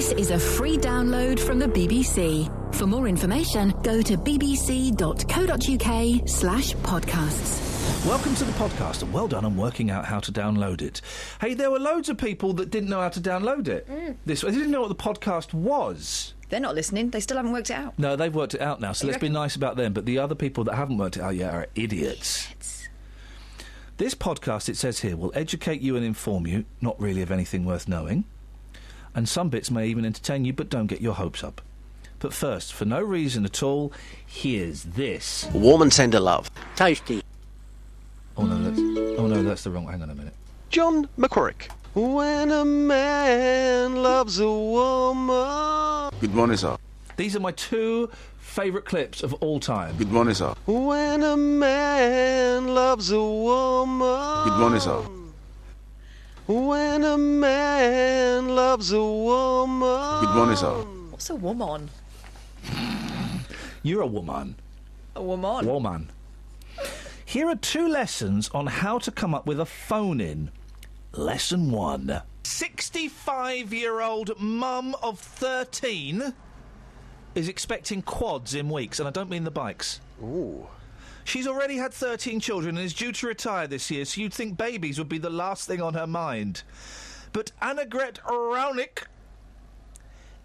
This is a free download from the BBC. For more information, go to bbc.co.uk/podcasts. Welcome to the podcast, and well done on working out how to download it. Hey, there were loads of people that didn't know how to download it. They didn't know what the podcast was. They're not listening. They still haven't worked it out. No, they've worked it out now, so let's be nice about them. But the other people that haven't worked it out yet are idiots. This podcast, it says here, will educate you and inform you, not really of anything worth knowing. And some bits may even entertain you, but don't get your hopes up. But first, for no reason at all, here's this. Warm and tender love. Tasty. Oh no, that's the wrong... Hang on a minute. John McCorrick. When a man loves a woman... Good morning, sir. These are my two favourite clips of all time. Good morning, sir. When a man loves a woman... Good morning, sir. When a man loves a woman... Good morning, sir. What's a woman? You're a woman. A woman? Woman. Here are 2 lessons on how to come up with a phone-in. Lesson 1. 65-year-old mum of 13 is expecting quads in weeks, and I don't mean the bikes. Ooh. She's already had 13 children and is due to retire this year, so you'd think babies would be the last thing on her mind. But Annegret Raunic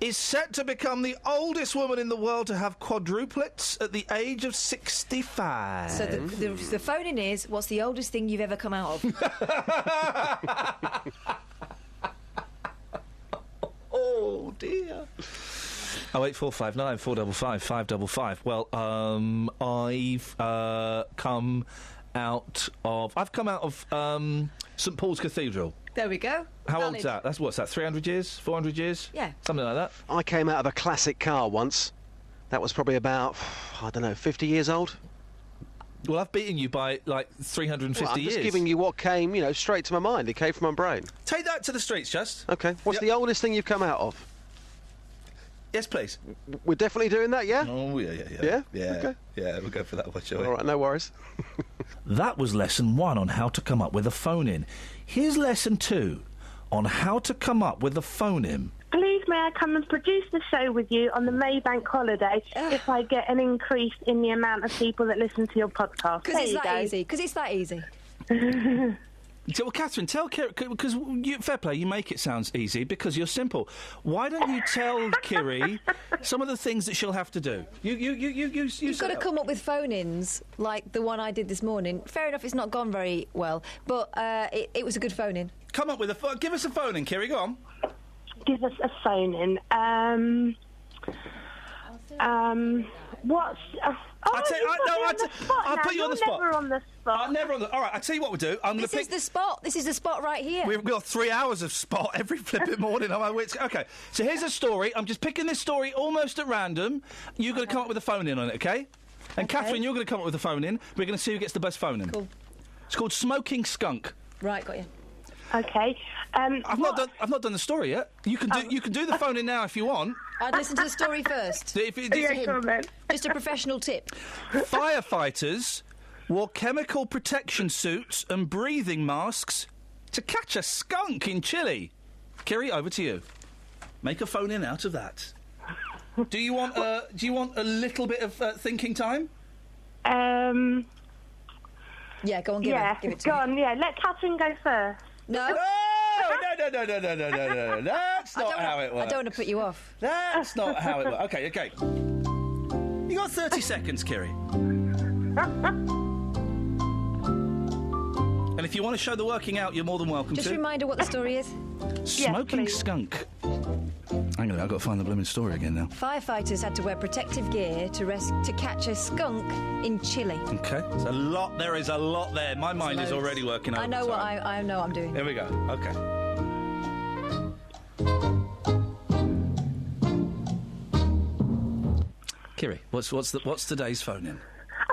is set to become the oldest woman in the world to have quadruplets at the age of 65. So the phone-in is, what's the oldest thing you've ever come out of? Oh, dear. 08459 455 555. Well, I've come out of St Paul's Cathedral. There we go. How old's that? What's that, 300 years? 400 years? Yeah. Something like that. I came out of a classic car once. That was probably about, 50 years old. Well, I've beaten you by, 350 I'm years. just giving you what came, straight to my mind. It came from my brain. Take that to the streets, Just. OK. What's the oldest thing you've come out of? Yes, please. We're definitely doing that, yeah? Oh, yeah. Yeah? Yeah. Okay. Yeah, we'll go for that one, shall we? All right, no worries. That was lesson 1 on how to come up with a phone-in. Here's lesson 2 on how to come up with a phone-in. Please may I come and produce the show with you on the May Bank holiday if I get an increase in the amount of people that listen to your podcast. Because it's that easy. Well, Catherine, tell Kiri, because fair play, you make it sound easy because you're simple. Why don't you tell Kiri some of the things that she'll have to do? You've got to come up with phone-ins like the one I did this morning. Fair enough, it's not gone very well, but it was a good phone-in. Come up with give us a phone-in, Kiri. Go on. Give us a phone-in. What's... I'll put you on the spot. Never on the spot. Never on the... All right, I'll tell you what we'll do. This is the spot. This is the spot right here. We've got 3 hours of spot every flipping morning on my wits. OK, so here's a story. I'm just picking this story almost at random. You're going to come up with a phone-in on it, OK? And Catherine, you're going to come up with a phone-in. We're going to see who gets the best phone-in. Cool. It's called Smoking Skunk. Right, got you. OK. I've not done the story yet. You can do the phone-in now if you want. I'd listen to the story first. Just a professional tip. Firefighters wore chemical protection suits and breathing masks to catch a skunk in Chile. Kiri, over to you. Make a phone-in out of that. Do you want a little bit of thinking time? Yeah, go on, give it to me. Go on, yeah. Let Catherine go first. No. No. That's not how it works. I don't want to put you off. That's not how it works. OK. You got 30 seconds, Kiri. And if you want to show the working out, you're more than welcome Just to. a reminder what the story is. Smoking skunk. Hang on, I've got to find the blooming story again now. Firefighters had to wear protective gear to catch a skunk in Chile. OK. There is a lot there. My mind is already working overtime. I know what I'm doing. Here we go. OK. Kiri, what's today's phone-in?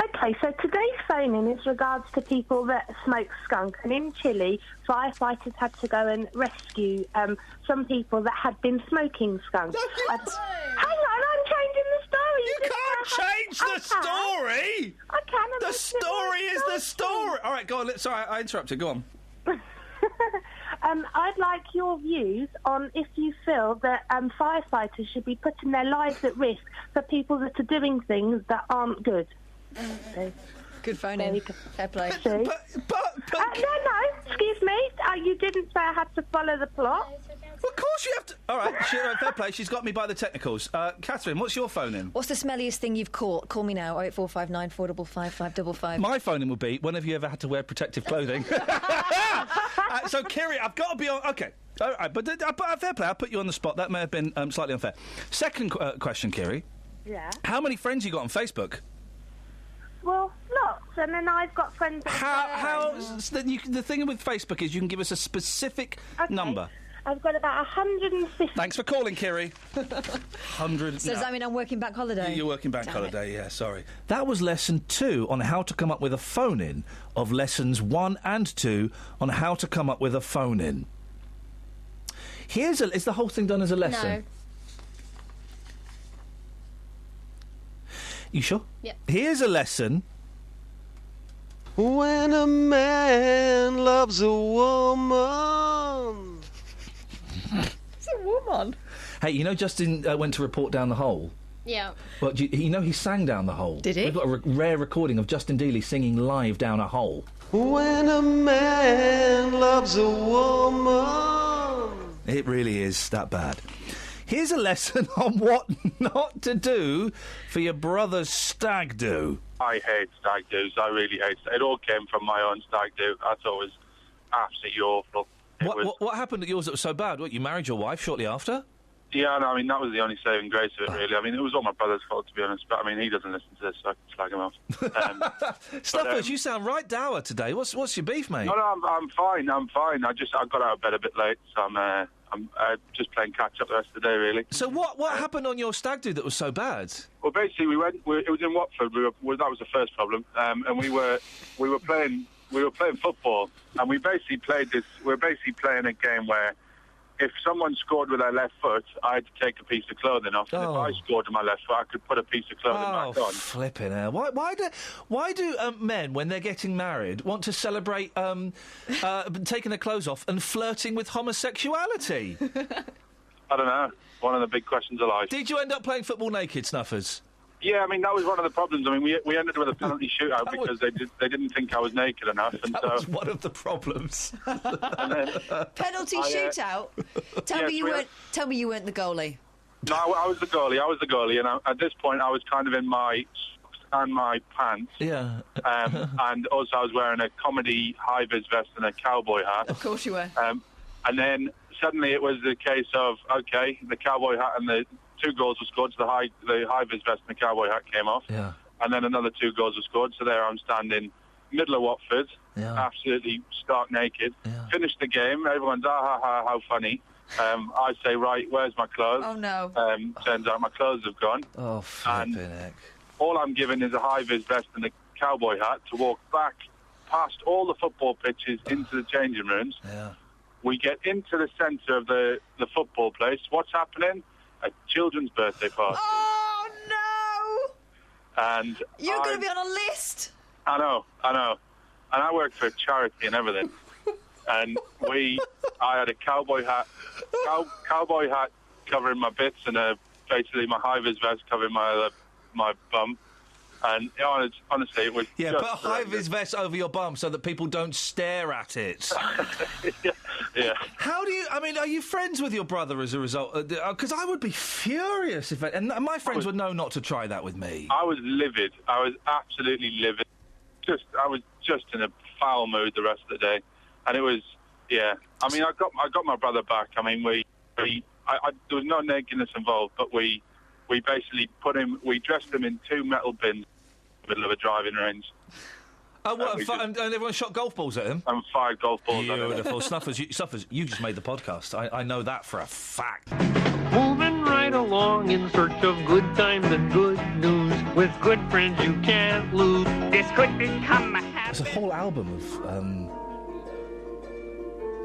OK, so today's phone-in is regards to people that smoke skunk. And in Chile, firefighters had to go and rescue some people that had been smoking skunk. Hang on, I'm changing the story. You can't change the story! I can. The story is the story! All right, go on. Sorry, I interrupted. Go on. I'd like your views on if you feel that firefighters should be putting their lives at risk for people that are doing things that aren't good. Good phone in. Fair play. No, excuse me. You didn't say I had to follow the plot. Well, of course you have to. All right, fair play. She's got me by the technicals. Catherine, what's your phone in? What's the smelliest thing you've caught? Call me now, 08459 455 555. My phone in would be, when have you ever had to wear protective clothing? So, Kiri, I've got to be on... OK, all right, but fair play, I'll put you on the spot. That may have been slightly unfair. Second question, Kiri. Yeah? How many friends you got on Facebook? Well, lots, and then I've got friends... The thing with Facebook is you can give us a specific number. I've got about 150... Thanks for calling, Kiri. 100... So does that mean I'm working bank holiday? You're working bank holiday, yeah, sorry. That was lesson 2 on how to come up with a phone-in of lessons 1 and 2 on how to come up with a phone-in. Is the whole thing done as a lesson? No. You sure? Yeah. Here's a lesson. When a man loves a woman. It's a woman. Hey, you know Justin went to report down the hole? Yeah. Well, you know he sang down the hole? Did he? We've got a rare recording of Justin Dealey singing live down a hole. When a man loves a woman. It really is that bad. Here's a lesson on what not to do for your brother's stag do. I hate stag do's. I really hate it. It all came from my own stag do. I thought it was absolutely awful. What happened at yours that was so bad? What, you married your wife shortly after? Yeah, no, I mean, that was the only saving grace of it, really. I mean, it was all my brother's fault, to be honest. But, I mean, he doesn't listen to this, so I can slag him off. Stuffers, you sound right dour today. What's your beef, mate? No, I'm fine. I got out of bed a bit late, so I'm just playing catch-up the rest of the day, really. So what happened on your stag do that was so bad? Well, basically, it was in Watford. That was the first problem. And we were playing football, and we were basically playing a game where if someone scored with their left foot, I had to take a piece of clothing off. And if I scored with my left foot, I could put a piece of clothing back on. Flipping hell. Why do men, when they're getting married, want to celebrate taking their clothes off and flirting with homosexuality? I don't know. One of the big questions of life. Did you end up playing football naked, Snuffers? Yeah, I mean, that was one of the problems. I mean, we ended with a penalty shootout because they didn't think I was naked enough. And that was one of the problems. Penalty shootout? Tell me you weren't the goalie. No, I was the goalie, and at this point I was kind of in my socks and my pants. Yeah. And also I was wearing a comedy high-vis vest and a cowboy hat. Of course you were. And then suddenly it was the case of, OK, the cowboy hat and the 2 goals were scored, so the high-vis vest and the cowboy hat came off. Yeah. And then another 2 goals were scored, so there I'm standing middle of Watford, absolutely stark naked. Yeah. Finished the game, everyone's, how funny. I say, right, where's my clothes? Oh, no. Turns out my clothes have gone. Oh, flipping heck. All I'm given is a high-vis vest and a cowboy hat to walk back past all the football pitches into the changing rooms. Yeah. We get into the centre of the football place. What's happening? A children's birthday party. Oh, no! And you're going to be on a list. I know. And I work for a charity and everything. And I had a cowboy hat covering my bits and basically my high-vis vest covering my bum. And honestly, it was put a high-vis vest over your bum so that people don't stare at it. Yeah. How do you... I mean, are you friends with your brother as a result? Because I would be furious if... And my friends would know not to try that with me. I was livid. I was absolutely livid. I was just in a foul mood the rest of the day. And it was... Yeah. I mean, I got my brother back. I mean, there was no nakedness involved, but we basically we dressed him in 2 metal bins in the middle of a driving range. Oh, what? And everyone shot golf balls at him? And 5 golf balls at him. Beautiful. Snuffers, you just made the podcast. I know that for a fact. Moving right along in search of good times and good news. With good friends you can't lose. This could become a habit. There's a whole album of...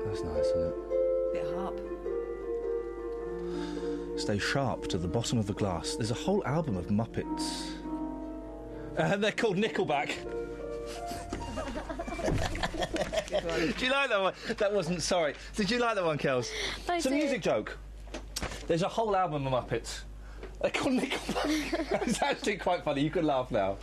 That's nice, isn't it? Bit harp. Stay sharp to the bottom of the glass. There's a whole album of Muppets. And they're called Nickelback. Do you like that one? That wasn't, sorry. Did you like that one, Kels? It's a music joke. There's a whole album of Muppets. They're called Nickelback. It's actually quite funny. You can laugh now.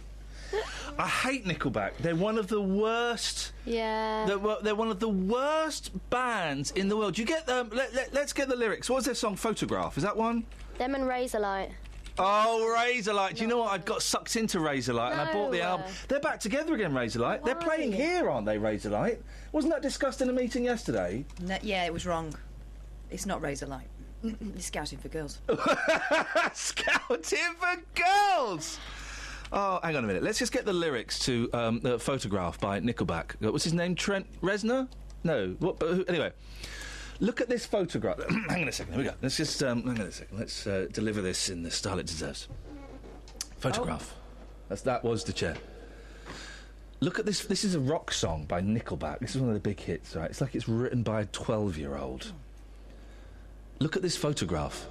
I hate Nickelback. They're one of the worst... Yeah. They're one of the worst bands in the world. You get them... Let's get the lyrics. What was their song, Photograph? Is that one? Them and Razorlight. Oh, Razorlight. Do you know what? I got sucked into Razorlight and I bought the album. They're back together again, Razorlight. Why? They're playing here, aren't they, Razorlight? Wasn't that discussed in a meeting yesterday? No, yeah, it was wrong. It's not Razorlight. It's Scouting for Girls. Scouting for Girls! Oh, hang on a minute. Let's just get the lyrics to the Photograph by Nickelback. What's his name? Trent Reznor? No. Anyway. Look at this photograph. Hang on a second. Here we go. Let's just... hang on a second. Let's deliver this in the style it deserves. Photograph. That was the chair. Look at this. This is a rock song by Nickelback. This is one of the big hits, right? It's like it's written by a 12-year-old. Look at this photograph.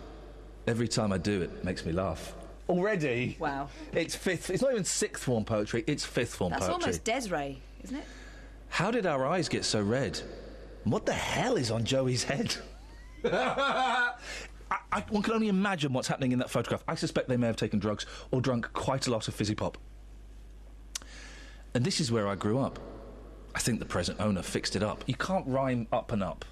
Every time I do it makes me laugh. Already? Wow. It's not even sixth form poetry, it's fifth form poetry. That's almost Desiree, isn't it? How did our eyes get so red? What the hell is on Joey's head? One can only imagine what's happening in that photograph. I suspect they may have taken drugs or drunk quite a lot of fizzy pop. And this is where I grew up. I think the present owner fixed it up. You can't rhyme up and up.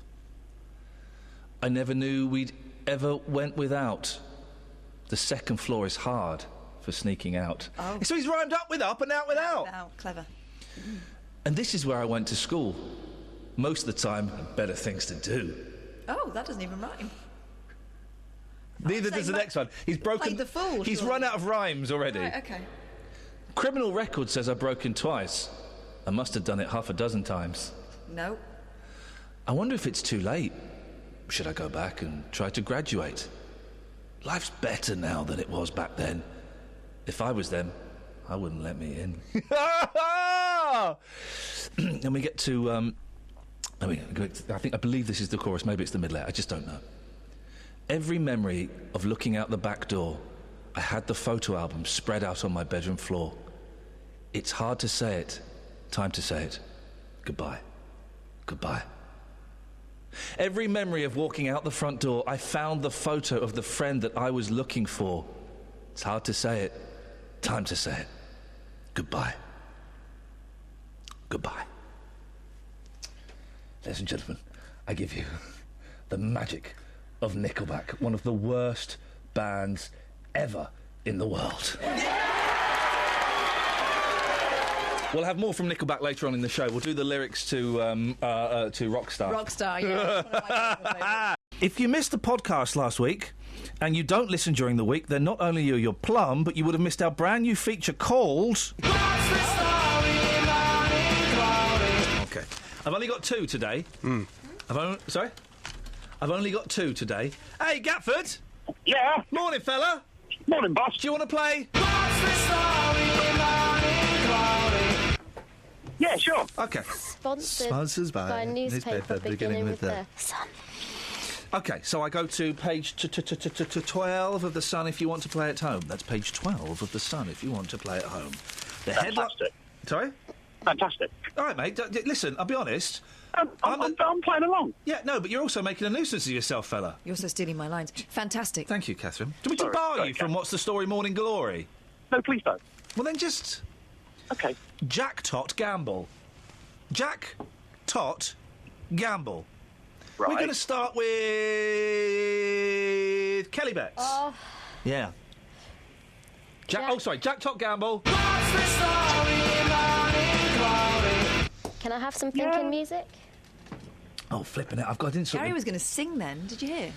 I never knew we'd ever went without. The second floor is hard for sneaking out. Oh. So he's rhymed up with up and out without. Out. Clever. And this is where I went to school. Most of the time, better things to do. Oh, that doesn't even rhyme. Neither does the next one. He's broken... the fool, He's run out of rhymes already. Right, OK. Criminal record says I've broken twice. I must have done it half a dozen times. No. I wonder if it's too late. Should I go back and try to graduate? Life's better now than it was back then. If I was them, I wouldn't let me in. And we get to... I believe this is the chorus. Maybe it's the middle. I just don't know. Every memory of looking out the back door, I had the photo album spread out on my bedroom floor. It's hard to say it. Time to say it. Goodbye. Goodbye. Every memory of walking out the front door, I found the photo of the friend that I was looking for. It's hard to say it. Time to say it. Goodbye. Goodbye. Ladies and gentlemen, I give you the magic of Nickelback, one of the worst bands ever in the world. We'll have more from Nickelback later on in the show. We'll do the lyrics to Rockstar. Rockstar, yeah. If you missed the podcast last week and you don't listen during the week, then not only are you plum, but you would have missed our brand new feature called... OK. I've only got two today. Sorry? I've only got two today. Hey, Gatford! Yeah? Morning, fella! Morning, boss. Do you want to play? Yeah, sure. OK. Sponsored by newspaper beginning with the Sun. OK, so I go to page 12 of the Sun if you want to play at home. That's page 12 of the Sun if you want to play at home. The Fantastic. Sorry? Fantastic. All right, mate. Listen, I'll be honest. I'm playing along. Yeah, no, but you're also making a nuisance of yourself, fella. You're also stealing my lines. Fantastic. Thank you, Catherine. Do we to bar you from What's the Story Morning Glory? No, please don't. Well, then just... OK. Jack Tot Gamble. Jack Tot Gamble. Right. We're going to start with... Kelly Betts. Oh. Yeah. Jack Tot Gamble. Can I have some thinking music? Oh, flipping it. Gary was going to sing then. Did you hear?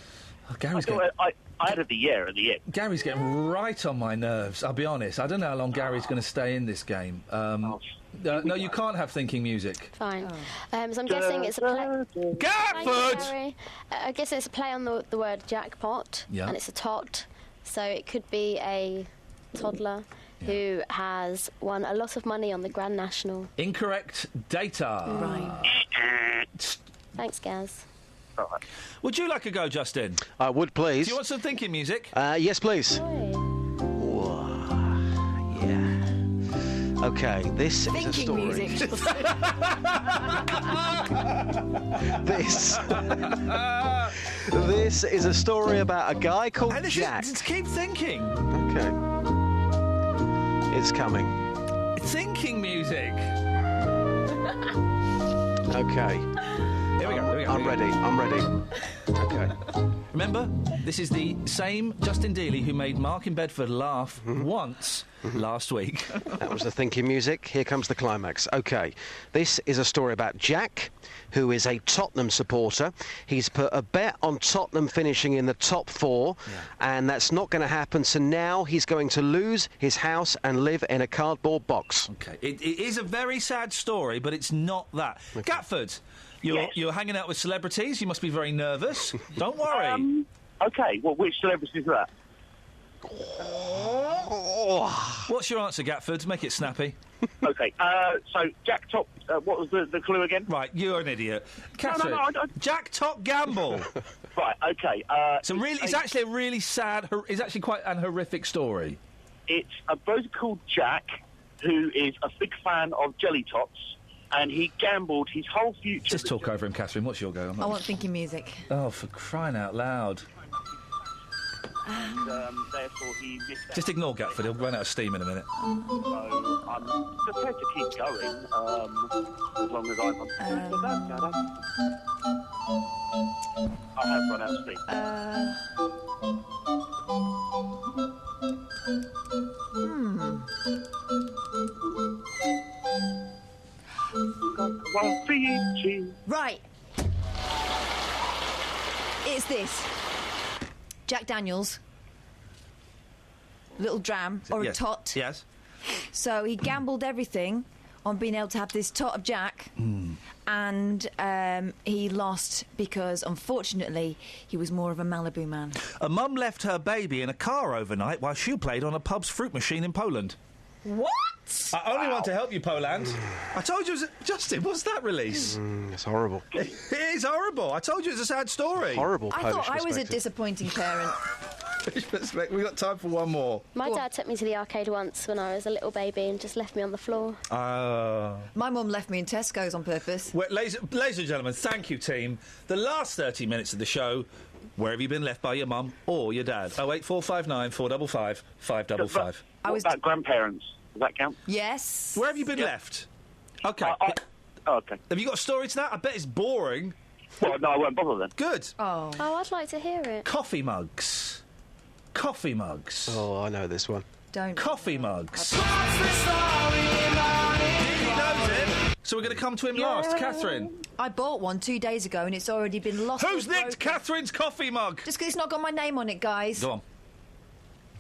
Oh, Gary's I added the year at the end. Gary's getting right on my nerves, I'll be honest. I don't know how long Gary's going to stay in this game. No, you can't have thinking music. Fine. So I'm guessing it's a play... Gatford! I guess it's a play on the word jackpot, and it's a tot, so it could be a toddler who has won a lot of money on the Grand National. Incorrect data. Right. Thanks, Gaz. All right. Would you like a go, Justin? I would, please. Do you want some thinking music? Yes, please. Oi. Yeah. Okay, this is a story. Music. This is a story about a guy called Jack. Just keep thinking. Okay. It's coming. Thinking music. Okay. Here we go. I'm ready. Okay. Remember, this is the same Justin Dealey who made Mark in Bedford laugh once last week. That was the thinking music. Here comes the climax. Okay. This is a story about Jack, who is a Tottenham supporter. He's put a bet on Tottenham finishing in the top 4, and that's not going to happen. So now he's going to lose his house and live in a cardboard box. Okay. It is a very sad story, but it's not that. Okay. Gatford, you're hanging out with celebrities. You must be very nervous. Don't worry. Okay. Well, which celebrities are that? What's your answer, Gatford? Make it snappy. Okay. So Jack Top. What was the clue again? Right. You're an idiot. Catherine, No. Jack Top Gamble. Right. Okay. It's actually a really sad. It's actually quite an horrific story. It's a bloke called Jack, who is a big fan of jelly tots, and he gambled his whole future. Just talk over him, Catherine. What's your go? I want thinking music. Oh, for crying out loud. Therefore he missed out. Just ignore Gatford. He'll run out of steam in a minute. So I'm prepared to keep going, as long as I'm I have run out of steam. Right. It's this. Jack Daniels. Little dram or a tot. Yes. So he gambled everything on being able to have this tot of Jack, and he lost because, unfortunately, he was more of a Malibu man. A mum left her baby in a car overnight while she played on a pub's fruit machine in Poland. What? I only want to help you, Poland. I told you it was... Justin, what's that release? It's horrible. It is horrible. I told you it's a sad story. Horrible. I thought I was a disappointing parent. We've got time for one more. My dad took me to the arcade once when I was a little baby and just left me on the floor. My mum left me in Tesco's on purpose. Well, ladies and gentlemen, thank you, team. The last 30 minutes of the show, where have you been left by your mum or your dad? 08459 455 555. What about grandparents? Does that count? Yes. Where have you been left? Okay. Okay. Have you got a story to that? I bet it's boring. Well, no, I won't bother then. Good. Oh, I'd like to hear it. Coffee mugs. Coffee mugs. Oh, I know this one. Don't. Coffee mugs. He knows it. So we're going to come to him last. Catherine. I bought one 2 days ago and it's already been lost. Who's nicked Catherine's coffee mug? Just because it's not got my name on it, guys. Go on.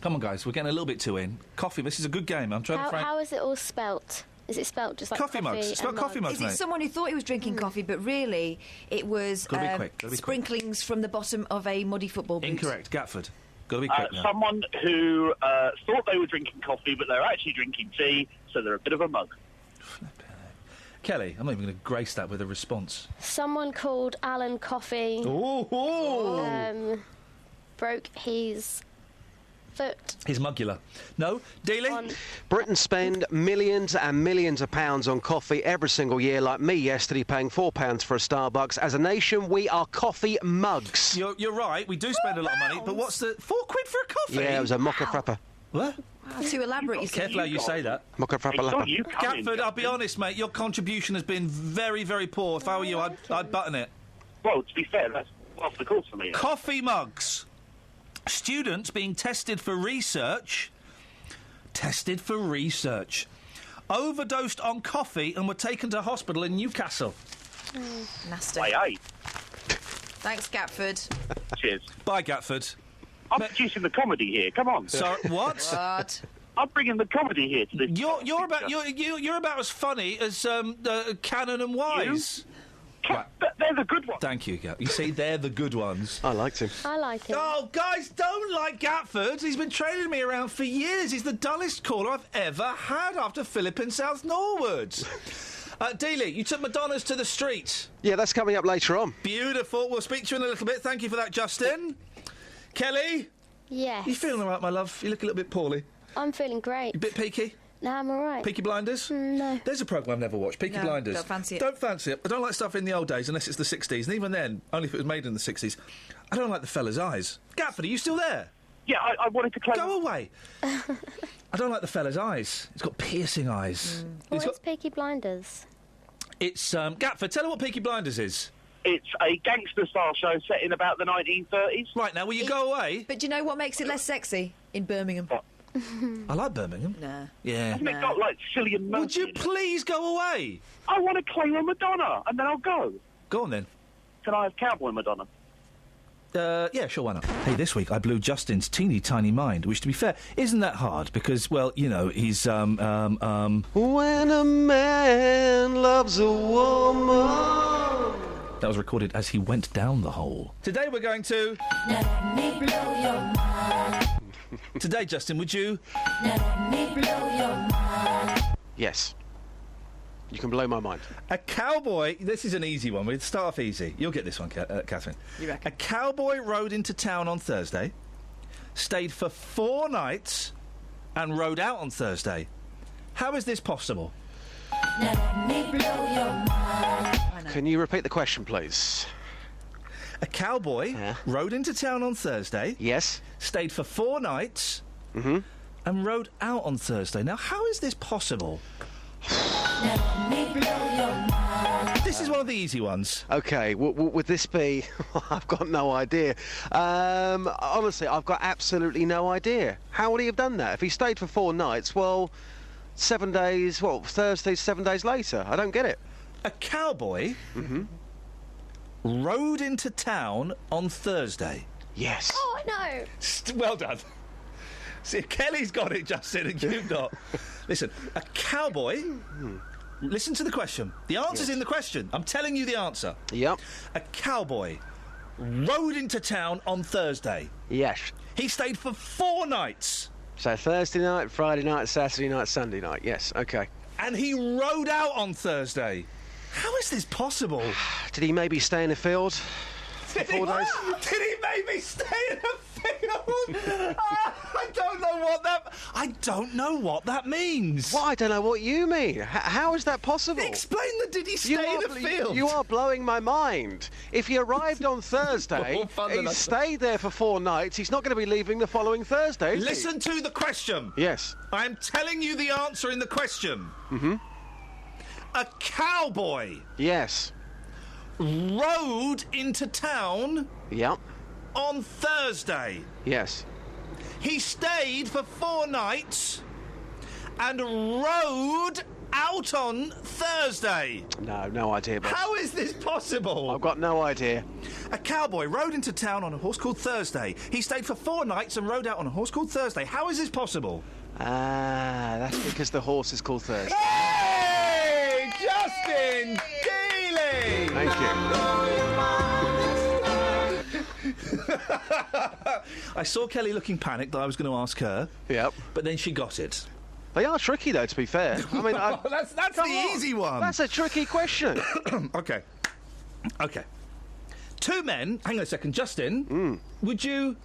Come on, guys. We're getting a little bit too in. Coffee. This is a good game. I'm trying to... How is it all spelt? Is it spelt just like coffee mugs? It's spelled coffee mugs, Is it someone who thought he was drinking coffee, but really it was sprinklings from the bottom of a muddy football boot? Incorrect. Gatford. Got to be quick now. Someone who thought they were drinking coffee, but they're actually drinking tea, so they're a bit of a mug. Kelly, I'm not even going to grace that with a response. Someone called Alan Coffey broke his foot. His mugula. No? Dealey? Britain spend millions and millions of pounds on coffee every single year, like me yesterday paying £4 for a Starbucks. As a nation, we are coffee mugs. You're right, we do spend a lot of money, but what's the... £4 for a coffee? Yeah, it was a mocha frappa. What? Wow, too elaborate. Careful how you say that. Mocha frappa lappa. Gatford, I'll be honest, mate, your contribution has been very, very poor. If I were you, I'd button it. Well, to be fair, that's off the course for me. Coffee mugs. Students being tested for research. Overdosed on coffee and were taken to hospital in Newcastle. Nasty. Aye. Thanks, Gatford. Cheers. Bye, Gatford. I'm producing the comedy here. Come on. Sorry, what? What? I'm bringing the comedy here to this. You're about as funny as Cannon and Wise. Right. They're the good ones. Thank you, Gat. You see, they're the good ones. I liked him. I like him. Oh, guys, don't like Gatford. He's been trailing me around for years. He's the dullest caller I've ever had after Philip in South Norwood. Dealey, you took Madonna's to the street. Yeah, that's coming up later on. Beautiful. We'll speak to you in a little bit. Thank you for that, Justin. Kelly? Yes. You feeling all right, my love? You look a little bit poorly. I'm feeling great. You a bit peaky? No, I'm all right. Peaky Blinders? No. There's a programme I've never watched, Peaky Blinders. Don't fancy it. Don't fancy it. I don't like stuff in the old days unless it's the 60s, and even then, only if it was made in the 60s. I don't like the fella's eyes. Gatford, are you still there? Yeah, I wanted to claim... Go away. I don't like the fella's eyes. He's got piercing eyes. What is Peaky Blinders? It's, Gatford, tell her what Peaky Blinders is. It's a gangster-style show set in about the 1930s. Right, now, will you go away? But do you know what makes it less sexy? In Birmingham. I like Birmingham. Nah. Yeah. Hasn't it got, like, Cillian Murphy? Would you please go away? I want to claim a Madonna, and then I'll go. Go on, then. Can I have Cowboy Madonna? Yeah, sure, why not? Hey, this week I blew Justin's teeny tiny mind, which, to be fair, isn't that hard, because, well, you know, he's, When a man loves a woman... That was recorded as he went down the hole. Today we're going to... Let me blow your mind. Today, Justin, would you... Let me blow your mind. Yes. You can blow my mind. A cowboy... This is an easy one. We'll start off easy. You'll get this one, Catherine. You reckon? A cowboy rode into town on Thursday, stayed for 4 nights, and rode out on Thursday. How is this possible? Let me blow your mind. Can you repeat the question, please? A cowboy rode into town on Thursday. Yes. Stayed for 4 nights. And rode out on Thursday. Now, how is this possible? Let me blow your mind. This is one of the easy ones. OK, would this be... I've got no idea. Honestly, I've got absolutely no idea. How would he have done that? If he stayed for 4 nights, well, 7 days... Well, Thursday, 7 days later. I don't get it. A cowboy rode into town on Thursday. Yes. Oh, I know. Well done. See, Kelly's got it, Justin, and you've not. Listen, a cowboy... Listen to the question. The answer's in the question. I'm telling you the answer. Yep. A cowboy rode into town on Thursday. Yes. He stayed for 4 nights. So Thursday night, Friday night, Saturday night, Sunday night. Yes, OK. And he rode out on Thursday. How is this possible? Did he maybe stay in the field? Did he maybe stay in a field? I don't know what that means. Well, I don't know what you mean. How is that possible? Explain the did he stay in a field? You are blowing my mind. If he arrived on Thursday, he stayed there for 4 nights, he's not going to be leaving the following Thursday, is Listen to the question. Yes. I'm telling you the answer in the question. A cowboy. Yes. Rode into town. Yep. On Thursday. Yes. He stayed for 4 nights and rode out on Thursday. No idea, boss. How is this possible? I've got no idea. A cowboy rode into town on a horse called Thursday. He stayed for 4 nights and rode out on a horse called Thursday. How is this possible? That's because the horse is called Thursday. Hey! Justin Dealey! Thank you. I saw Kelly looking panicked that I was going to ask her. Yep. But then she got it. They are tricky, though, to be fair. I mean, that's the easy one. That's a tricky question. OK. 2 men... Hang on a second. Justin, would you...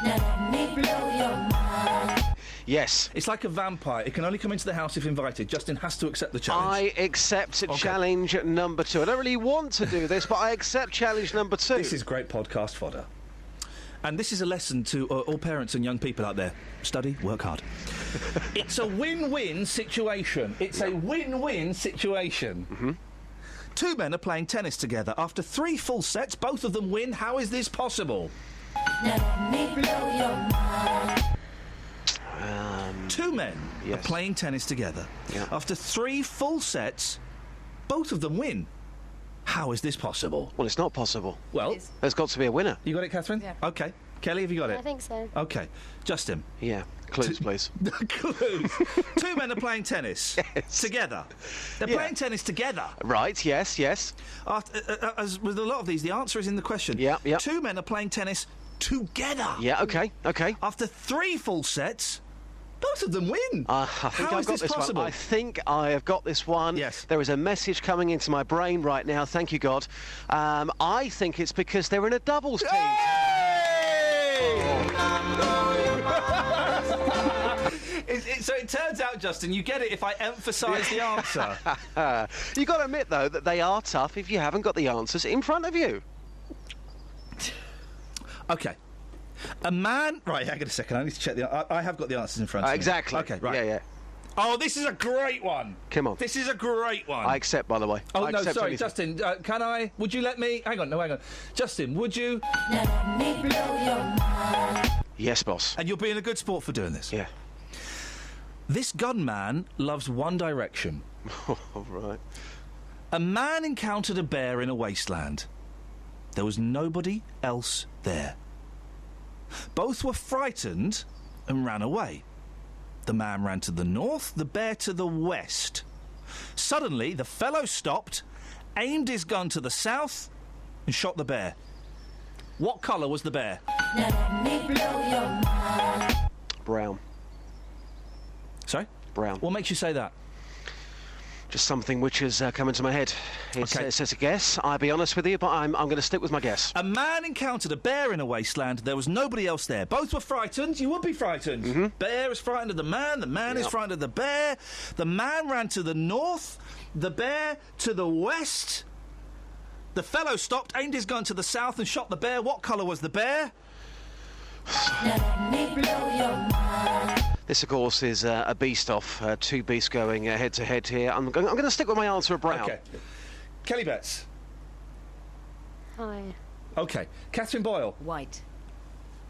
Let me blow your mind. Yes. It's like a vampire. It can only come into the house if invited. Justin has to accept the challenge. I accept challenge number 2. I don't really want to do this, but I accept challenge number 2. This is great podcast fodder. And this is a lesson to all parents and young people out there. Study, work hard. It's a win-win situation. It's a win-win situation. 2 men are playing tennis together. After 3 full sets, both of them win. How is this possible? Let me blow your mind. 2 men are playing tennis together. Yeah. After 3 full sets, both of them win. How is this possible? Well, it's not possible. Well, there's got to be a winner. You got it, Catherine? Yeah. OK. Kelly, have you got it? I think so. OK. Justin? Yeah. Clues, please. Clues. 2 men are playing tennis together. They're playing tennis together. Right, yes. After, as with a lot of these, the answer is in the question. Yeah. 2 men are playing tennis together. Yeah, OK. After 3 full sets, both of them win. I think How I've is got this this possible? one. I think I have got this one. Yes. There is a message coming into my brain right now. Thank you, God. I think it's because they're in a doubles team. So it turns out Justin. You get it if I emphasise the answer. You've got to admit, though, that they are tough if you haven't got the answers in front of you. OK. A man... Right, hang on a second. I need to check I have got the answers in front of me. Exactly. OK, right. Yeah. Oh, this is a great one. Come on. This is a great one. I accept, by the way. Oh, no, sorry, anything. Justin, can I... Would you let me... Hang on. Justin, would you... Let me blow your mind. Yes, boss. And you're being a good sport for doing this. Yeah. This gunman loves One Direction. All right. A man encountered a bear in a wasteland. There was nobody else there. Both were frightened and ran away. The man ran to the north, the bear to the west. Suddenly, the fellow stopped, aimed his gun to the south, and shot the bear. What colour was the bear? Let me blow your mind. Brown. Sorry? Brown. What makes you say that? Just something which has come into my head. It's a guess. I'll be honest with you, but I'm going to stick with my guess. A man encountered a bear in a wasteland. There was nobody else there. Both were frightened. You would be frightened. Mm-hmm. Bear is frightened of the man. The man is frightened of the bear. The man ran to the north. The bear to the west. The fellow stopped, aimed his gun to the south and shot the bear. What colour was the bear? Let me blow your mind. This, of course, is a beast-off. Two beasts going head-to-head here. I'm going to stick with my answer of brown. OK. Kelly Betts. Hi. OK. Catherine Boyle. White.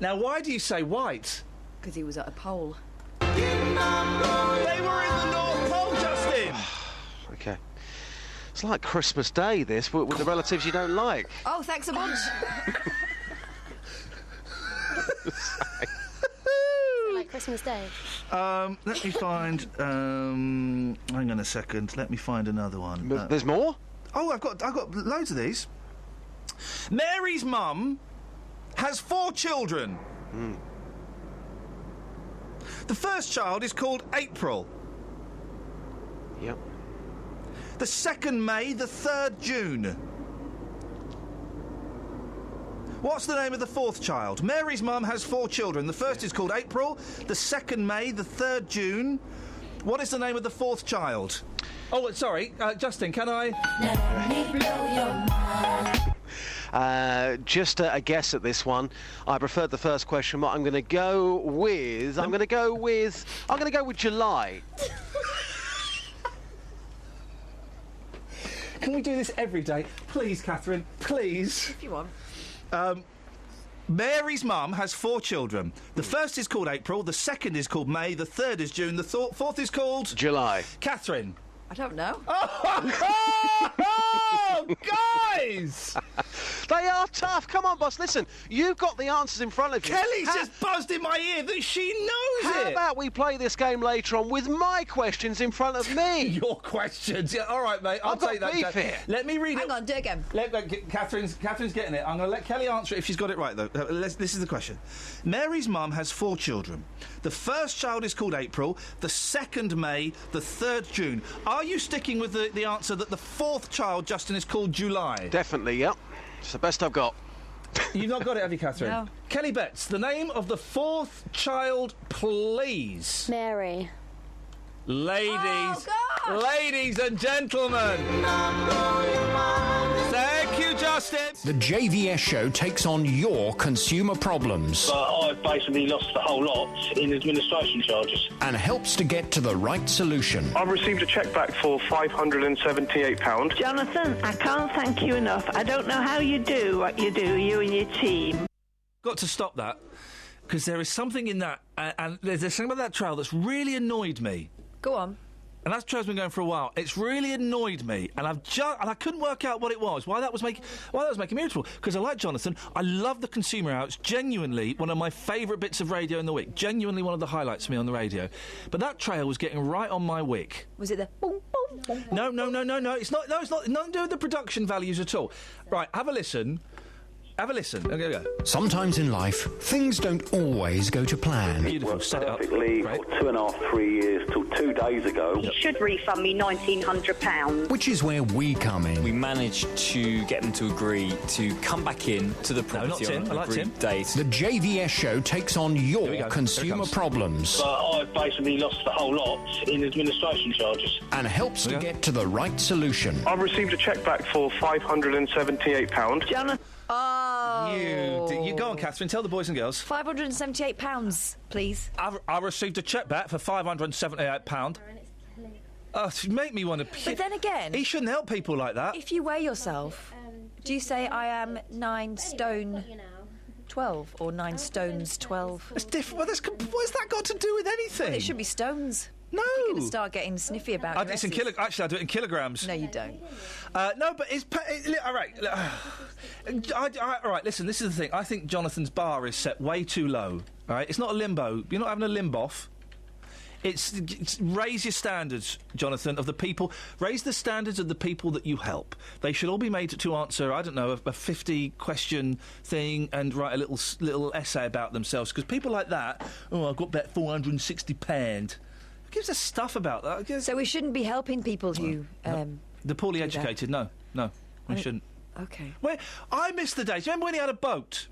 Now, why do you say white? Because he was at a pole. They were in the North Pole, Justin! OK. It's like Christmas Day, this, with the relatives you don't like. Oh, thanks a bunch. Like Christmas Day. Let me find... hang on a second. Let me find another one. There's more? Oh, I've got loads of these. Mary's mum has 4 children. The first child is called April. Yep. The 2nd May, the 3rd June. What's the name of the 4th child? Mary's mum has 4 children. The first is called April, the 2nd May, the 3rd June. What is the name of the 4th child? Oh, sorry, Justin, can I... Let me blow your mind. Just a guess at this one. I preferred the first question, but I'm going to go with... I'm going to go with July. Can we do this every day? Please, Catherine, please. If you want. Mary's mum has 4 children. The first is called April, the 2nd is called May, the 3rd is June, the 4th is called... July. Catherine. I don't know. Oh, guys! They are tough. Come on, boss. Listen, you've got the answers in front of you. Kelly's just buzzed in my ear that she knows it. How about we play this game later on with my questions in front of me? Your questions. Yeah, all right, mate. I'll take that. Here. Let me read it. Hang on, do it again. Catherine's getting it. I'm going to let Kelly answer it if she's got it right, though. This is the question. Mary's mum has 4 children. The first child is called April, the 2nd May, the 3rd June. Are you sticking with the answer that the 4th child, Justin, is called July? Definitely, yep. It's the best I've got. You've not got it, have you, Catherine? No. Kelly Betts, the name of the 4th child, please. Mary. Ladies, oh, ladies and gentlemen. Thank you, Justin. The JVS show takes on your consumer problems. I've basically lost the whole lot in administration charges. And helps to get to the right solution. I've received a cheque back for £578. Jonathan, I can't thank you enough. I don't know how you do what you do, you and your team. Got to stop that, because there is something in that, and there's something about that trail that's really annoyed me. Go on. And that trail's been going for a while. It's really annoyed me, and I couldn't work out what it was. Why that was making me irritable. Because I like Jonathan. I love the Consumer Hour. It's genuinely one of my favourite bits of radio in the week. Genuinely one of the highlights for me on the radio. But that trail was getting right on my wick. Was it the boom, boom, boom? No. It's not. No, it's not. Nothing to do with the production values at all. Right, have a listen. Have a listen. Okay, go. Sometimes in life, things don't always go to plan. Beautiful. Set it up. Perfectly for 2.5, 3 years till 2 days ago. He should refund me £1,900. Which is where we come in. We managed to get them to agree to come back in to the property on an agreed date. The JVS show takes on your consumer problems. I've basically lost the whole lot in administration charges. And helps to get to the right solution. I've received a cheque back for £578. Jonathan. Oh. You go on, Catherine. Tell the boys and girls. £578, please. I received a cheque back for £578. You make me want to... But then again... He shouldn't help people like that. If you weigh yourself, do you say I am 9 stone 12 or 9 stones 12? It's different. What's that got to do with anything? Well, it should be stones. No. You're going to start getting sniffy about Actually, I do it in kilograms. No, you don't. No, but it's... all right. All right, listen, this is the thing. I think Jonathan's bar is set way too low. All right? It's not a limbo. You're not having a limbo-off. It's raise your standards, Jonathan, of the people. Raise the standards of the people that you help. They should all be made to answer, I don't know, a 50-question thing and write a little essay about themselves. Because people like that, I've got that £460. Who gives a stuff about that? So we shouldn't be helping people who... the poorly educated, no, we shouldn't. OK. I miss the days. Remember when he had a boat?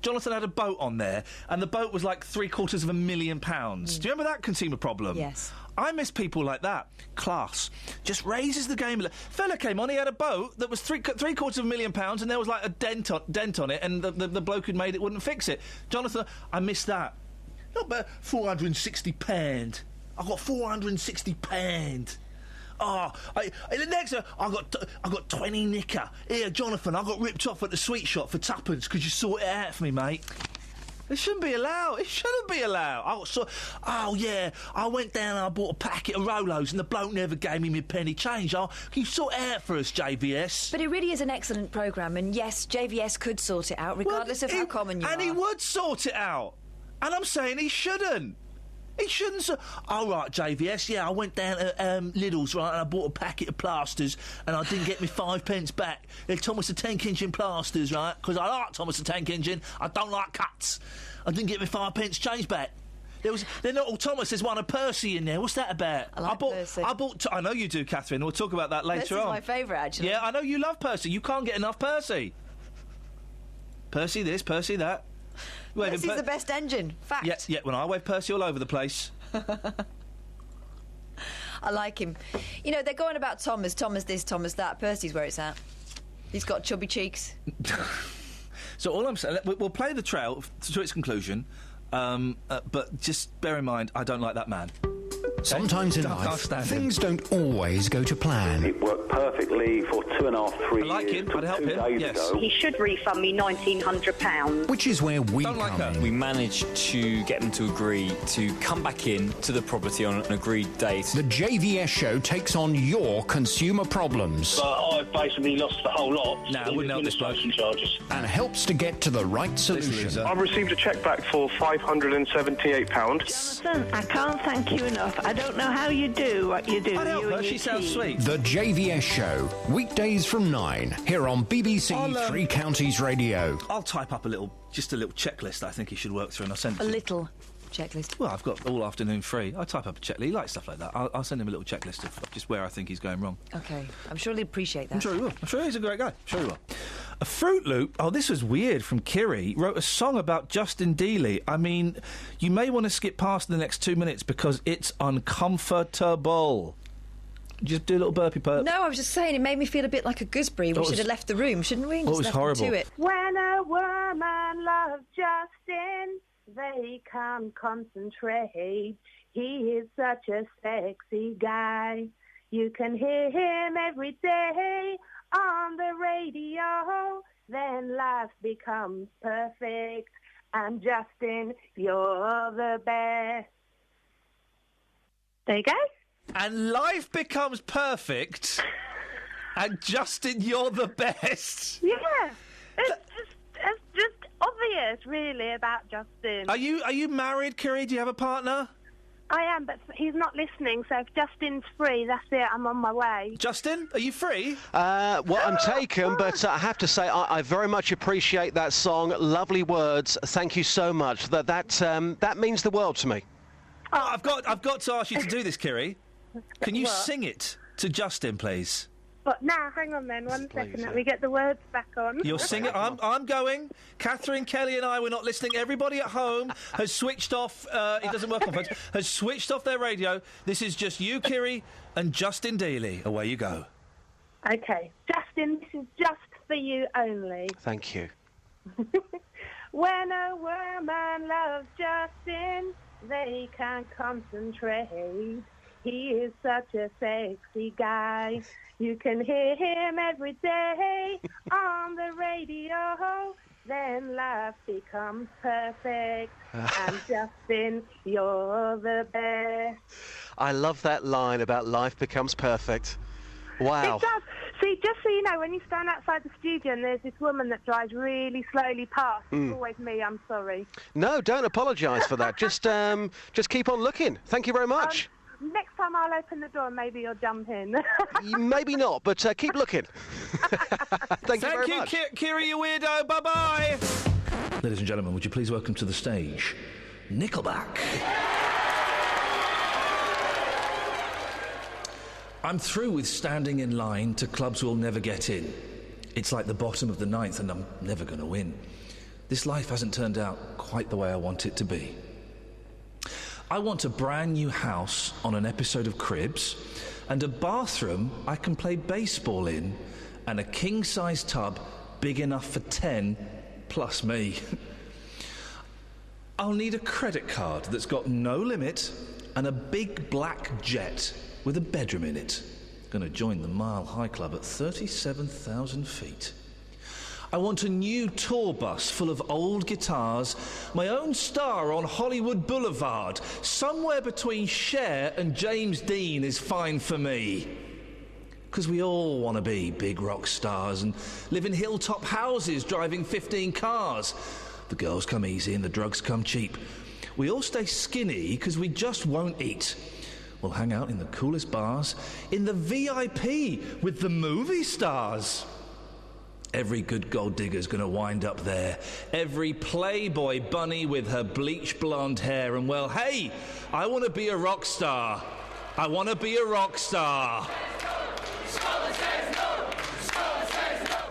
Jonathan had a boat on there, and the boat was like £750,000. Do you remember that consumer problem? Yes. I miss people like that. Class. Just raises the game. Fella came on, he had a boat that was £750,000, and there was like a dent on it, and the bloke who'd made it wouldn't fix it. Jonathan, I miss that. Not about £460. I got £460. Next, I got 20 knicker. Here, Jonathan, I got ripped off at the sweet shop for tuppence. Could you sort it out for me, mate? It shouldn't be allowed. It shouldn't be allowed. I went down and I bought a packet of Rolos and the bloke never gave me my penny change. Can you sort it out for us, JVS? But it really is an excellent programme, and yes, JVS could sort it out, regardless of how common you are. And he would sort it out. And I'm saying he shouldn't. He shouldn't. Right, JVS, I went down to Lidl's, right, and I bought a packet of plasters, and I didn't get me 5p back. They're Thomas the Tank Engine plasters, right, because I like Thomas the Tank Engine. I don't like cuts. I didn't get me 5p change back. They're not all Thomas, there's one of Percy in there. What's that about? I bought Percy. I know you do, Catherine. We'll talk about that later on. Percy's my favourite, actually. Yeah, I know you love Percy. You can't get enough Percy. Percy this, Percy that. Percy's the best engine. Fact. Yeah, when I wave Percy all over the place. I like him. You know, they're going about Thomas this, Thomas that. Percy's where it's at. He's got chubby cheeks. So all I'm saying, we'll play the trail to its conclusion, but just bear in mind, I don't like that man. Sometimes in life, things don't always go to plan. It worked perfectly for 2.5, 3 years. I like him. I'd help him. Yes. He should refund me £1,900. Which is where we come in. We managed to get them to agree to come back in to the property on an agreed date. The JVS show takes on your consumer problems. I've basically lost the whole lot in administration charges. And helps to get to the right solution. I've received a cheque back for £578. Jonathan, I can't thank you enough. I don't know how you do what you do. I'd help her. She sounds sweet. The JVS show, weekdays from 9, here on BBC Three Counties Radio. I'll type up a little checklist I think he should work through, and I'll send it to him. Little checklist. Well, I've got all afternoon free. I type up a checklist. He likes stuff like that. I'll send him a little checklist of just where I think he's going wrong. OK. I'm sure he'll appreciate that. I'm sure he will. I'm sure he's a great guy. I'm sure he will. A Fruit Loop, this was weird, from Kiri, wrote a song about Justin Dealey. I mean, you may want to skip past the next 2 minutes because it's uncomfortable. Just do a little burpee burp. No, I was just saying, it made me feel a bit like a gooseberry. We should have left the room, shouldn't we? It was horrible. To it. When a woman loves Justin, they can't concentrate. He is such a sexy guy. You can hear him every day on the radio. Then life becomes perfect. And Justin, you're the best. There you go. And life becomes perfect. And Justin, you're the best. Yeah. It's just obvious, really, about Justin. Are you married, Kiri? Do you have a partner? I am, but he's not listening, so if Justin's free, that's it, I'm on my way. Justin, are you free? Well, I'm taken, but I have to say I very much appreciate that song. Lovely words. Thank you so much. That means the world to me. Oh, I've got to ask you to do this, Kiri. Can you What? sing it to Justin, please? But now, hang on then, one second, let me get the words back on. You're singing. I'm going. Catherine, Kelly, and I. We're not listening. Everybody at home has switched off. It doesn't work on phones. Has switched off their radio. This is just you, Kiri, and Justin Dealey. Away you go. Okay, Justin, this is just for you only. Thank you. When a woman loves Justin, they can't concentrate. He is such a sexy guy. You can hear him every day on the radio. Then life becomes perfect. And Justin, you're the best. I love that line about life becomes perfect. Wow. It does. See, just so you know, when you stand outside the studio and there's this woman that drives really slowly past, it's always me, I'm sorry. No, don't apologise for that. Just keep on looking. Thank you very much. Next time I'll open the door and maybe you'll jump in. Maybe not, but keep looking. Thank you very much. Thank you, Kiri, you weirdo. Bye-bye. Ladies and gentlemen, would you please welcome to the stage Nickelback. I'm through with standing in line to clubs we'll never get in. It's like the bottom of the ninth and I'm never going to win. This life hasn't turned out quite the way I want it to be. I want a brand new house on an episode of Cribs and a bathroom I can play baseball in and a king-size tub big enough for 10 plus me. I'll need a credit card that's got no limit and a big black jet with a bedroom in it. Going to join the Mile High Club at 37,000 feet. I want a new tour bus full of old guitars, my own star on Hollywood Boulevard. Somewhere between Cher and James Dean is fine for me. Because we all want to be big rock stars and live in hilltop houses driving 15 cars. The girls come easy and the drugs come cheap. We all stay skinny because we just won't eat. We'll hang out in the coolest bars, in the VIP with the movie stars. Every good gold digger's going to wind up there. Every Playboy bunny with her bleach blonde hair. And, well, hey, I want to be a rock star. I want to be a rock star.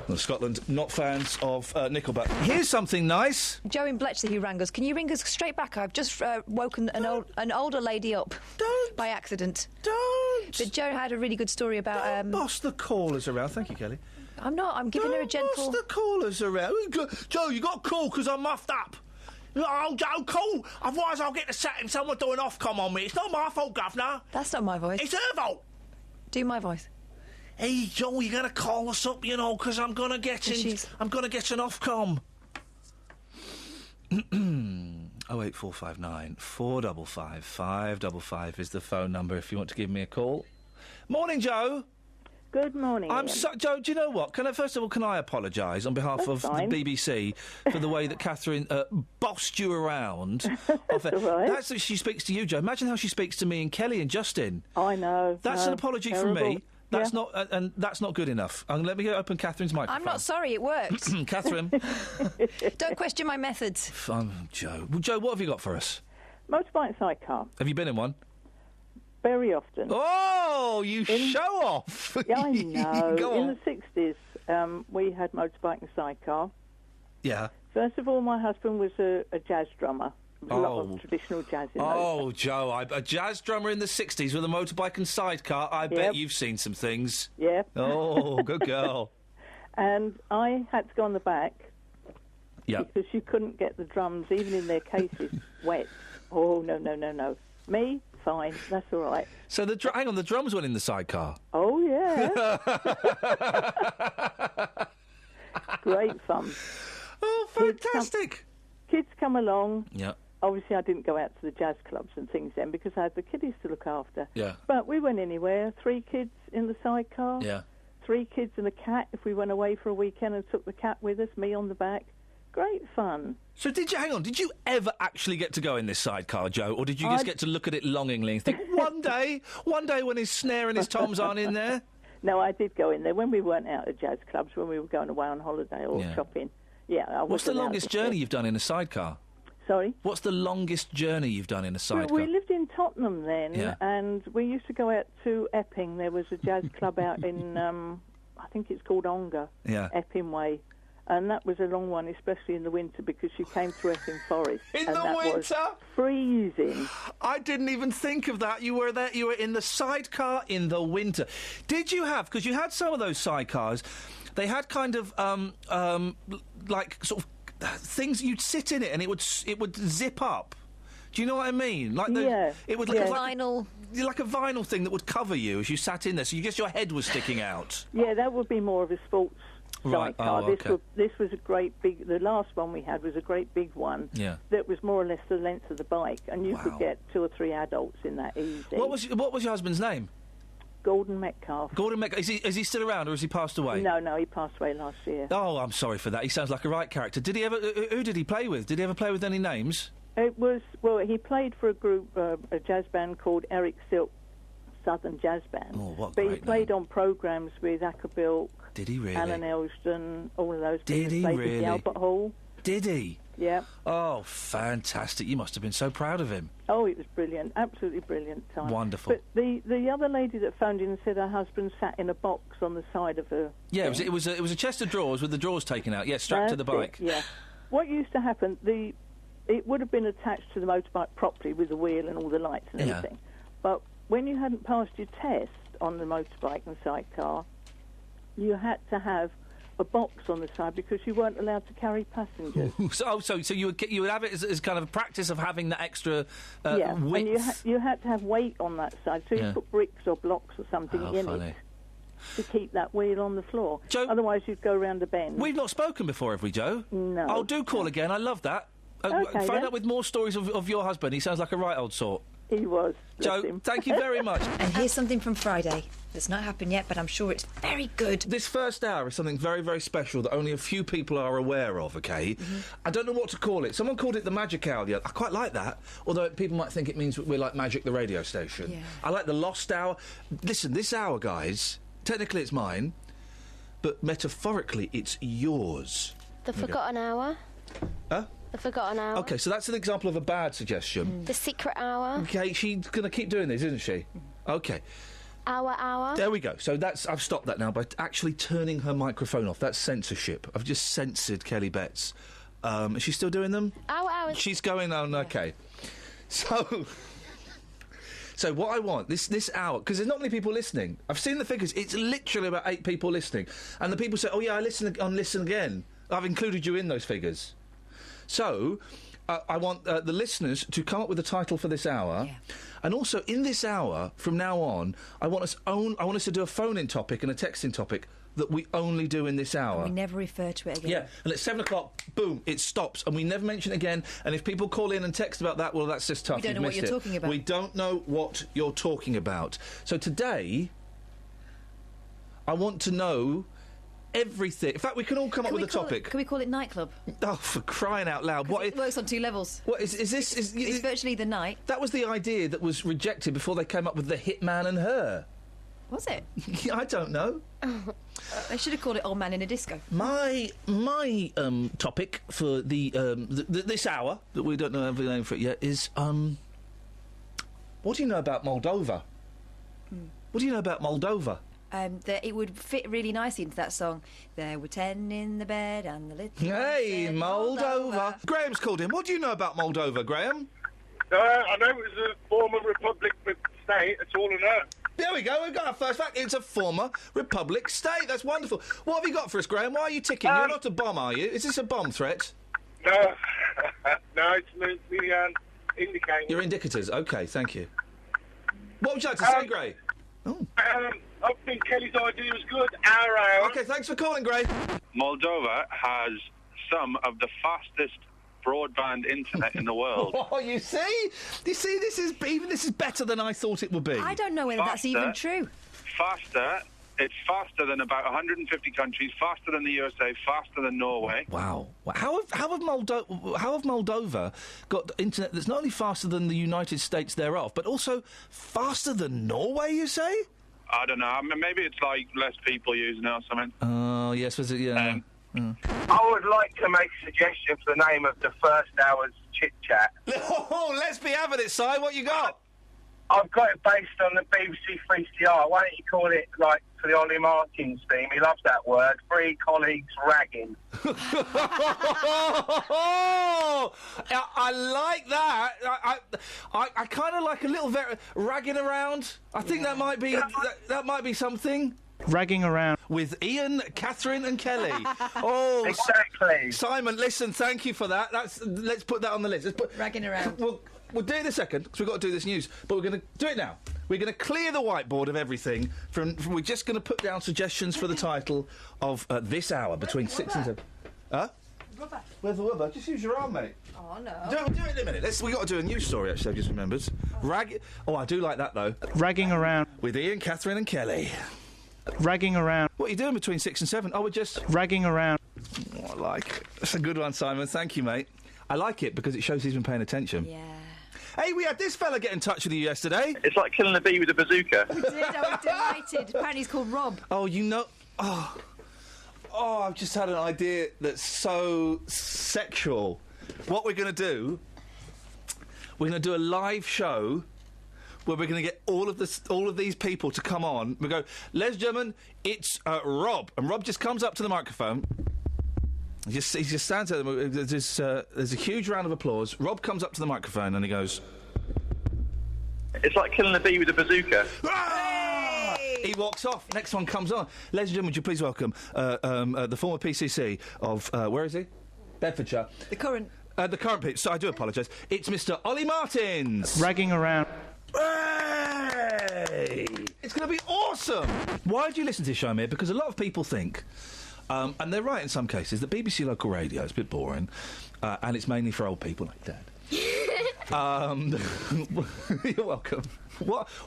Well, Scotland, not fans of Nickelback. Here's something nice. Joe in Bletchley who rang us. Can you ring us straight back? I've just woken an older lady up. Don't. By accident. Don't. But Joe had a really good story about... Don't boss the callers around. Thank you, Kelly. I'm not. I'm giving her a gentle... Don't boss the callers around. Joe, you got call because I'm muffed up. Oh, Joe, cool. Otherwise I'll get the sack and someone do an Ofcom on me. It's not my fault, Governor. That's not my voice. It's her fault. Do my voice. Hey, Joe, you're going to call us up, you know, because I'm going to get an Ofcom. 08459 455 555 is the phone number if you want to give me a call. Morning, Joe. Good morning. Joe, do you know what? First of all, can I apologise on behalf of the BBC for the way that Catherine bossed you around? That's all right. That's that she speaks to you, Joe. Imagine how she speaks to me and Kelly and Justin. I know. That's an apology terrible. from me. That's not, and that's not good enough. Let me open Catherine's microphone. I'm not sorry, it worked. Catherine. Don't question my methods. Joe. Well, Joe, what have you got for us? Motorbike sidecar. Have you been in one? Very often. Oh, you show off. Yeah, I know. Go on. In the 60s, we had motorbike and sidecar. Yeah. First of all, my husband was a jazz drummer. A lot of traditional jazz in those. Joe, a jazz drummer in the 60s with a motorbike and sidecar. I bet you've seen some things. Yep. Oh, good girl. And I had to go on the back because you couldn't get the drums, even in their cases, wet. Oh, no. Me? Fine, that's all right. So hang on, the drums went in the sidecar? Oh, yeah. Great fun. Oh, fantastic. Kids come along. Yeah. Obviously, I didn't go out to the jazz clubs and things then because I had the kiddies to look after. Yeah. But we went anywhere. 3 kids in the sidecar. Yeah. 3 kids and a cat if we went away for a weekend and took the cat with us, me on the back. great fun. So did you ever actually get to go in this sidecar, Joe, or did you just get to look at it longingly and think, one day when his snare and his toms aren't in there? No, I did go in there when we weren't out at jazz clubs, when we were going away on holiday or shopping. Yeah, What's the longest journey you've done in a sidecar? Sorry? What's the longest journey you've done in a sidecar? We lived in Tottenham then, and we used to go out to Epping. There was a jazz club out in, I think it's called Ongar, Epping Way. And that was a long one, especially in the winter, because you came through Epping Forest. In the winter? Was freezing. I didn't even think of that. You were there. You were in the sidecar in the winter. Did you have? Because you had some of those sidecars. They had kind of like sort of things you'd sit in it, and it would zip up. Do you know what I mean? Like it would like a vinyl, like a vinyl thing that would cover you as you sat in there, so you guess your head was sticking out. Yeah, that would be more of a sports. Right. Sidecar. Oh, okay. This was a great big. The last one we had was a great big one. Yeah. That was more or less the length of the bike, and you could get 2 or 3 adults in that easy. What was your husband's name? Gordon Metcalf. Gordon Metcalf. Is he still around, or has he passed away? No, he passed away last year. Oh, I'm sorry for that. He sounds like a right character. Did he ever? Who did he play with? Did he ever play with any names? It was he played for a group, a jazz band called Eric Silk Southern Jazz Band. Oh, what But great he played name. on programmes with Ackerbilk. Did he really? Alan Elston, all of those. Did he played really? At the Albert Hall. Did he? Yeah. Oh, fantastic! You must have been so proud of him. Oh, it was brilliant, absolutely brilliant time. Wonderful. But the other lady that phoned in and said her husband sat in a box on the side of her. Yeah, it was a chest of drawers with the drawers taken out. Yeah, strapped to the bike. Yeah. What used to happen? It would have been attached to the motorbike properly with the wheel and all the lights and everything. But when you hadn't passed your test on the motorbike and sidecar, you had to have a box on the side because you weren't allowed to carry passengers. So you would have it as kind of a practice of having that extra width. And you had to have weight on that side, so you put bricks or blocks or something in it to keep that wheel on the floor. Joe, otherwise you'd go round a bend. We've not spoken before, have we, Joe? No. Oh, do call again. I love that. Okay, find out with more stories of your husband. He sounds like a right old sort. He was. Joe, thank you very much. And here's something from Friday that's not happened yet, but I'm sure it's very good. This first hour is something very, very special that only a few people are aware of, OK? Mm-hmm. I don't know what to call it. Someone called it the Magic Hour. I quite like that, although people might think it means we're like Magic the radio station. Yeah. I like the Lost Hour. Listen, this hour, guys, technically it's mine, but metaphorically it's yours. The Forgotten Hour. Huh? The Forgotten Hour. OK, so that's an example of a bad suggestion. The Secret Hour. OK, she's going to keep doing this, isn't she? OK. Hour. There we go. So I've stopped that now by actually turning her microphone off. That's censorship. I've just censored Kelly Betts. Is she still doing them? Hour. She's going on. OK. So what I want this hour, because there's not many people listening. I've seen the figures. It's literally about 8 people listening, and the people say, "Oh yeah, I listen again." I've included you in those figures. So, I want the listeners to come up with a title for this hour, and also in this hour from now on, I want us to do a phone-in topic and a texting topic that we only do in this hour. And we never refer to it again. Yeah, and at 7 o'clock, boom, it stops, and we never mention it again. And if people call in and text about that, well, that's just tough. We don't know what you're talking about. We don't know what you're talking about. So today, I want to know everything. In fact, we can all come up with a topic. Can we call it nightclub? Oh, for crying out loud! It works on 2 levels. What is this? It's virtually the night. That was the idea that was rejected before they came up with the Hitman and Her. Was it? I don't know. They should have called it Old Man in a Disco. My topic for this hour that we don't know the name for it yet is what do you know about Moldova? What do you know about Moldova? That it would fit really nicely into that song. There were 10 in the bed and the little... Hey, Moldova. Graham's called in. What do you know about Moldova, Graham? I know it was a former republic but state. That's all I know. There we go. We've got our first fact. It's a former republic state. That's wonderful. What have you got for us, Graham? Why are you ticking? You're not a bomb, are you? Is this a bomb threat? No. No, it's the indicator. Your indicators. OK, thank you. What would you like to say, Gray? I think Kelly's idea was good. Hour. OK, thanks for calling, Gray. Moldova has some of the fastest broadband internet in the world. Oh, you see? This is better than I thought it would be. I don't know whether that's even true. Faster It's faster than about 150 countries, faster than the USA, faster than Norway. Wow. How have Moldova got internet that's not only faster than the United States thereof, but also faster than Norway, you say? I don't know. I mean, maybe it's like less people using it or something. Oh, yes, was it? Yeah. I would like to make a suggestion for the name of the first hour's chit-chat. Oh, let's be having it, Si. What you got? I've got it based on the BBC 3CR. Why don't you call it, like, for the Ollie Martins theme? He loves that word. 3 colleagues ragging. I like that. I kind of like a little ragging around. I think that might be that might be something. Ragging around with Ian, Catherine, and Kelly. Oh, exactly. Simon, listen, thank you for that. Let's put that on the list. Let's put ragging around. We'll do it in a second because we've got to do this news, but we're going to do it now. We're going to clear the whiteboard of everything. We're just going to put down suggestions for the title of this hour between 6 and 7. Huh? Rubber. Where's the rubber? Just use your arm, mate. Oh no. Do it in a minute. We've got to do a news story. Actually, I've just remembered. Oh, I do like that though. Ragging around with Ian, Catherine, and Kelly. Ragging around. What are you doing between 6 and 7? Oh, we're just ragging around. Oh, I like it. That's a good one, Simon. Thank you, mate. I like it because it shows he's been paying attention. Yeah. Hey, we had this fella get in touch with you yesterday. It's like killing a bee with a bazooka. We did. I was delighted. Apparently, he's called Rob. Oh, you know. Oh, I've just had an idea that's so sexual. What we're going to do? We're going to do a live show where we're going to get all of these people to come on. We go, ladies and gentlemen, it's Rob, and Rob just comes up to the microphone. He just stands there. There's a huge round of applause. Rob comes up to the microphone and he goes, it's like killing a bee with a bazooka. Ah! He walks off. Next one comes on. Ladies and gentlemen, would you please welcome the former PCC of where is he? Bedfordshire. The current. The current pitch. So I do apologise. It's Mr. Ollie Martins. Ragging around. Hey! It's going to be awesome. Why do you listen to this show, Amir? Because a lot of people think. And they're right in some cases, that BBC local radio is a bit boring, and it's mainly for old people like Dad. You're welcome.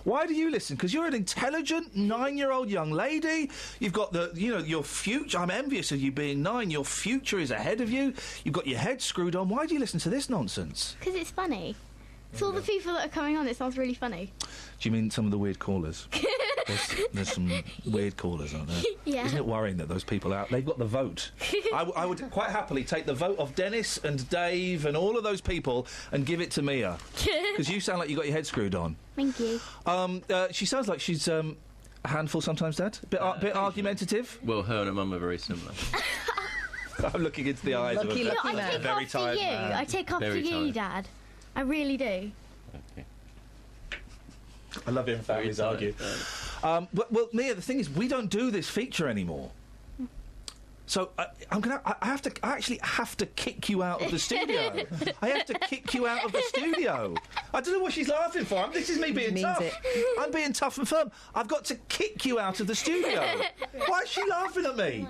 Why do you listen? Because you're an intelligent 9-year-old young lady. You've got your future. I'm envious of you being 9. Your future is ahead of you. You've got your head screwed on. Why do you listen to this nonsense? Because it's funny. It's all the people that are coming on. It sounds really funny. Do you mean some of the weird callers? There's some weird callers, aren't there? Yeah. Isn't it worrying that those people they've got the vote? I would quite happily take the vote of Dennis and Dave and all of those people and give it to Mia. Because you sound like you got your head screwed on. Thank you. She sounds like she's a handful sometimes, Dad. Bit argumentative. Well, her and her mum are very similar. I'm looking into the eyes of a very tired man. I take after you, Dad. I really do. Okay. I love hearing families argue. Well, Mia, the thing is, we don't do this feature anymore. So I actually have to kick you out of the studio. I have to kick you out of the studio. I don't know what she's laughing for. This is me being tough. I'm being tough and firm. I've got to kick you out of the studio. Why is she laughing at me?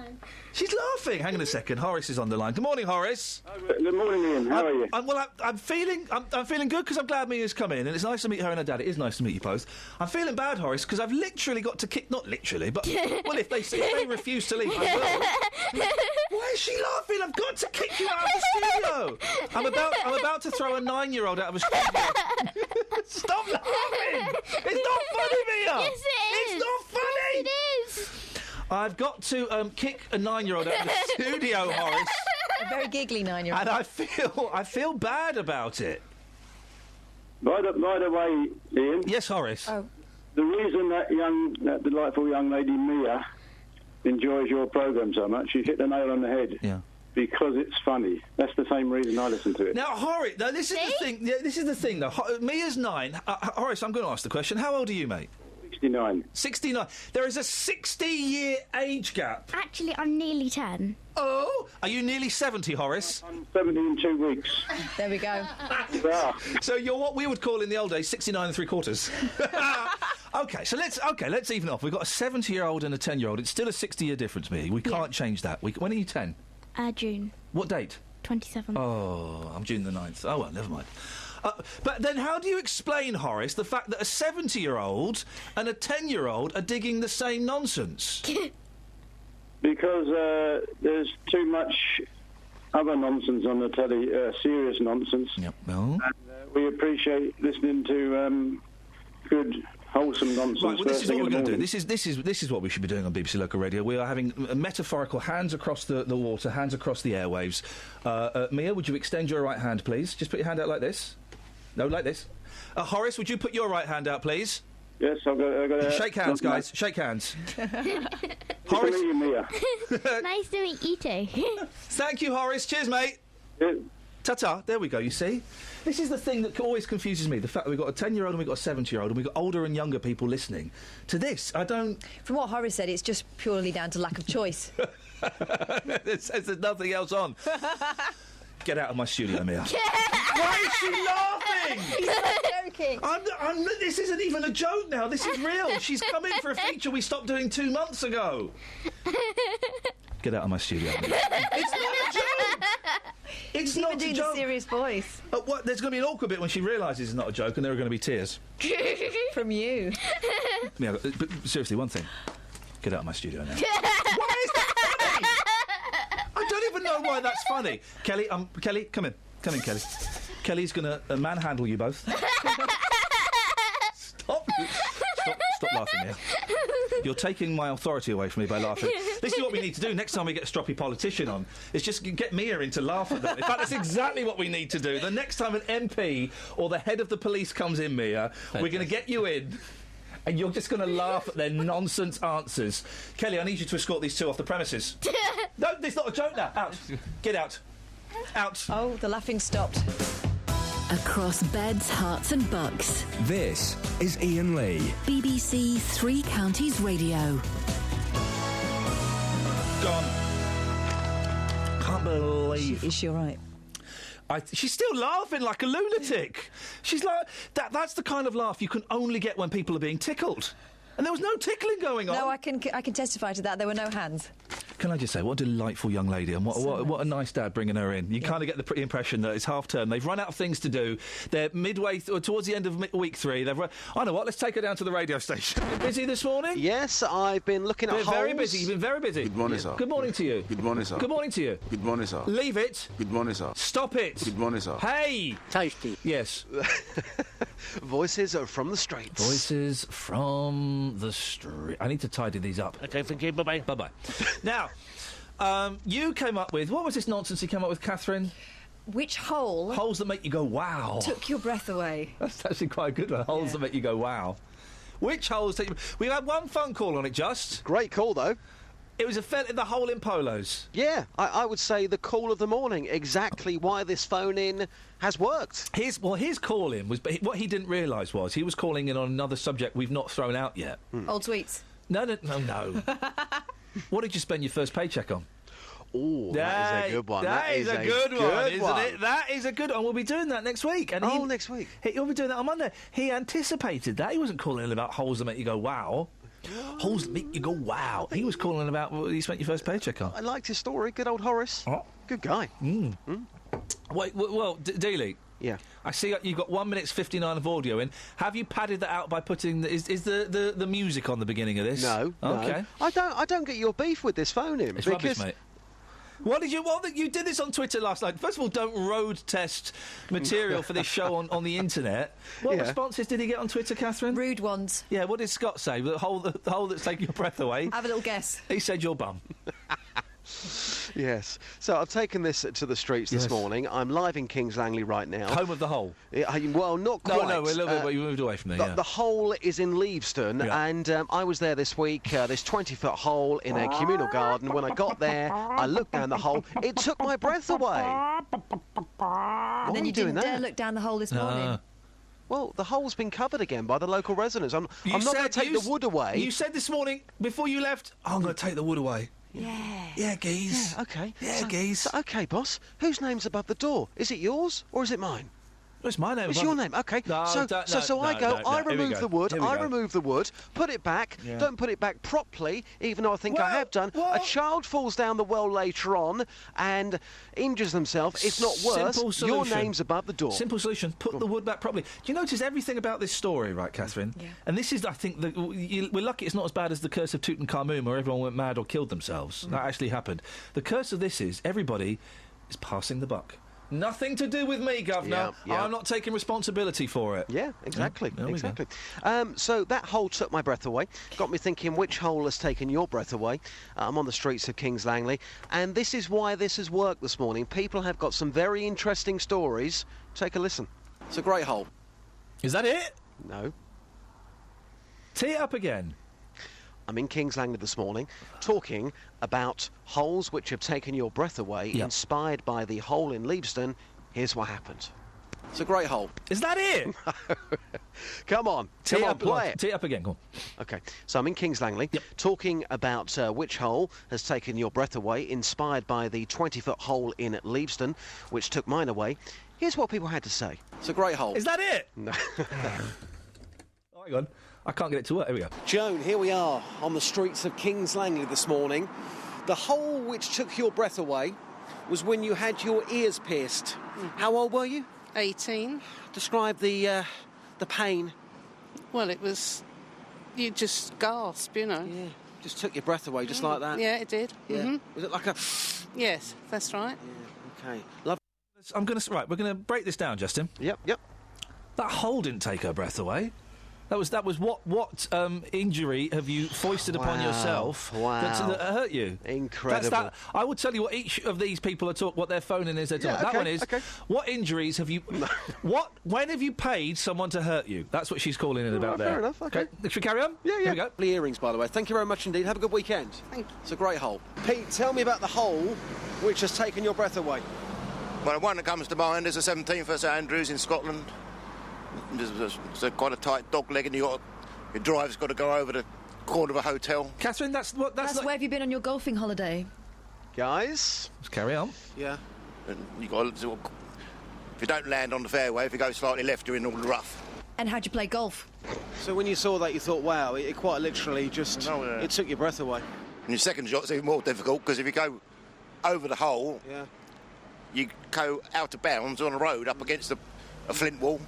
She's laughing. Hang on a second. Horace is on the line. Good morning, Horace. Good morning, Ian. How are you? I'm feeling good because I'm glad Mia's come in, and it's nice to meet her and her dad. It is nice to meet you both. I'm feeling bad, Horace, because I've literally got to kick. Not literally, but well, if they refuse to leave, I will. Why is she laughing? I've got to kick you out of the studio. I'm about to throw a 9-year-old out of a studio. Stop laughing! It's not funny, Mia. Yes, it is. It's not funny. Yes, it is. I've got to kick a 9-year-old out of the studio, Horace. A very giggly 9-year-old. And I feel bad about it. By the way, Ian. Yes, Horace. Oh. The reason that delightful young lady Mia enjoys your programme so much, you hit the nail on the head. Yeah. Because it's funny. That's the same reason I listen to it. Now, Horace, this is the thing. Yeah, this is the thing, though. Mia's 9. Horace, I'm going to ask the question. How old are you, mate? 69. 69. There is a 60-year age gap. Actually, I'm nearly 10. Oh, are you nearly 70, Horace? I'm 70 in 2 weeks. There we go. Yeah. So you're what we would call in the old days 69 3/4. Okay, so let's even off. We've got a 70-year-old and a 10-year-old. It's still a 60-year difference, me. We can't change that. When are you 10? June. What date? 27th. Oh, I'm June the 9th. Oh, well, never mind. But then how do you explain, Horace, the fact that a 70-year-old and a 10-year-old are digging the same nonsense? Because there's too much other nonsense on the telly, serious nonsense. Yep. No. And we appreciate listening to good, wholesome nonsense. Right, well, this is what we're going to do. This is what we should be doing on BBC Local Radio. We are having metaphorical hands across the water, hands across the airwaves. Mia, would you extend your right hand, please? Just put your hand out like this. No, like this. Horace, would you put your right hand out, please? Yes, I've got Shake hands, guys. Shake hands. Horace. Nice to meet you too. Thank you, Horace. Cheers, mate. Yeah. Ta-ta. There we go, you see? This is the thing that always confuses me, the fact that we've got a 10-year-old and we've got a 70-year-old and we've got older and younger people listening to this. I don't... From what Horace said, it's just purely down to lack of choice. It says there's nothing else on. Get out of my studio, Mia. Why is she laughing? He's not joking. This isn't even a joke now. This is real. She's come in for a feature we stopped doing 2 months ago. Get out of my studio, Mia. It's not a joke. It's not a joke. Doing a serious voice. There's going to be an awkward bit when she realises it's not a joke, and there are going to be tears. From you. Mia, but seriously, one thing. Get out of my studio now. Why is that funny? I don't even know why that's funny. Kelly, come in. Come in, Kelly. Kelly's going to manhandle you both. Stop laughing, Mia. You're taking my authority away from me by laughing. This is what we need to do next time we get a stroppy politician on. Is just get Mia in to laugh at them. In fact, that's exactly what we need to do. The next time an MP or the head of the police comes in, Mia, we're going to get you in. And you're just going to laugh at their nonsense answers. Kelly, I need you to escort these two off the premises. No, it's not a joke now. Out. Get out. Out. Oh, the laughing stopped. Across beds, hearts and bucks. This is Iain Lee. BBC Three Counties Radio. Gone. Can't believe... Is she all right? She's still laughing like a lunatic. She's like... That's the kind of laugh you can only get when people are being tickled. And there was no tickling going on. No, I can testify to that. There were no hands. Can I just say, what a delightful young lady, and what a nice dad bringing her in. You kind of get the impression that it's half term. They've run out of things to do. They're midway towards the end of week 3. I know what. Let's take her down to the radio station. Busy this morning? Yes, I've been looking at holes. Very busy. You've been very busy. Good morning, sir. Good morning to you. Good morning, sir. Good morning to you. Good morning, sir. Leave it. Good morning, sir. Stop it. Good morning, sir. Hey. Tasty. Yes. Voices from the streets. Voices from the street. I need to tidy these up. Okay, thank you. Bye-bye. Bye-bye. Now, you came up with... What was this nonsense you came up with, Catherine? Which hole... Holes that make you go, wow. ...took your breath away? That's actually quite a good one. Holes that make you go, wow. Which holes take you... We had one phone call on it, just. Great call, though. It was the hole in polos. Yeah, I would say the call of the morning. Exactly why this phone-in has worked. His call-in was... What he didn't realise was he was calling in on another subject we've not thrown out yet. Old sweets. No. What did you spend your first paycheck on? Oh, that is a good one. That is a good one, isn't it? That is a good one. We'll be doing that next week. And next week. He'll be doing that on Monday. He anticipated that. He wasn't calling in about holes that make you go, wow. Holes that make you go, wow. He was calling about what you spent your first paycheck on. I liked his story. Good old Horace. Oh. Good guy. Wait, well, Dealey. Yeah. I see you've got 1 minute 59 of audio in. Have you padded that out by putting... Is the music on the beginning of this? No. Okay. I don't get your beef with this phone-in. It's rubbish, mate. You did this on Twitter last night. First of all, don't road test material for this show on the internet. What responses did he get on Twitter, Catherine? Rude ones. Yeah, what did Scott say? The hole that's taking your breath away? Have a little guess. He said your bum. Yes. So I've taken this to the streets this morning. I'm live in Kings Langley right now. Home of the hole. Well, not quite. No, we're a little bit, but you moved away from there. The hole is in Leavesden, and I was there this week. This 20-foot hole in a communal garden. When I got there, I looked down the hole. It took my breath away. And then you didn't dare look down the hole this morning. Well, the hole's been covered again by the local residents. I'm not going to take the wood away. You said this morning, before you left, I'm going to take the wood away. Yeah, geez. Yeah, OK. Yeah, geez. OK, boss. Whose name's above the door? Is it yours or is it mine? It's my name. It's your name. Okay. I remove the wood. I remove the wood. Put it back. Yeah. Don't put it back properly, even though I think I have done. A child falls down the well later on and injures themselves. If not worse, your name's above the door. Simple solution. Put the wood back properly. Do you notice everything about this story, right, Catherine? Yeah. And this is, I think, we're lucky it's not as bad as the curse of Tutankhamun, where everyone went mad or killed themselves. That actually happened. The curse of this is everybody is passing the buck. Nothing to do with me, Governor. I'm not taking responsibility for it. Yeah, exactly. Exactly. So that hole took my breath away. Got me thinking, which hole has taken your breath away? I'm on the streets of Kings Langley, and this is why this has worked this morning. People have got some very interesting stories. Take a listen. It's a great hole. Is that it? No. Tee it up again. I'm in Kings Langley this morning talking about holes which have taken your breath away, inspired by the hole in Leavesden. Here's what happened. It's a great hole. Is that it? Come on, Tee it up, play it. Tee it up again, go on. OK, so I'm in Kings Langley talking about which hole has taken your breath away, inspired by the 20-foot hole in Leavesden, which took mine away. Here's what people had to say. It's a great hole. Is that it? No. Oh, hang on. I can't get it to work. Here we go. Joan, here we are on the streets of Kings Langley this morning. The hole which took your breath away was when you had your ears pierced. How old were you? 18. Describe the pain. Well, it was... You just gasp, you know. Yeah, just took your breath away, just like that. Yeah, it did. Yeah. Mm-hmm. Was it like a... Yes, that's right. Yeah, OK. Love. We're going to break this down, Justin. Yep. That hole didn't take her breath away. That was what injury have you foisted upon yourself that hurt you? Incredible. I will tell you what each of these people are what their phoning is. They're talking. That one is what injuries have you? When have you paid someone to hurt you? That's what she's calling in about there. Fair enough. Okay. Should we carry on? Yeah. Here we go. Lovely earrings, by the way. Thank you very much indeed. Have a good weekend. Thank you. It's a great hole. Pete, tell me about the hole which has taken your breath away. Well, one that comes to mind is the 17th at St Andrews in Scotland. It's quite a tight dog leg, and your drive's got to go over the corner of a hotel. Catherine, that's where have you been on your golfing holiday? Guys, let's carry on. Yeah, and you got to, if you don't land on the fairway, if you go slightly left, you're in all the rough. And how'd you play golf? So when you saw that, you thought, wow, it quite literally just it took your breath away. And your second shot's even more difficult because if you go over the hole, you go out of bounds on a road up against a flint wall.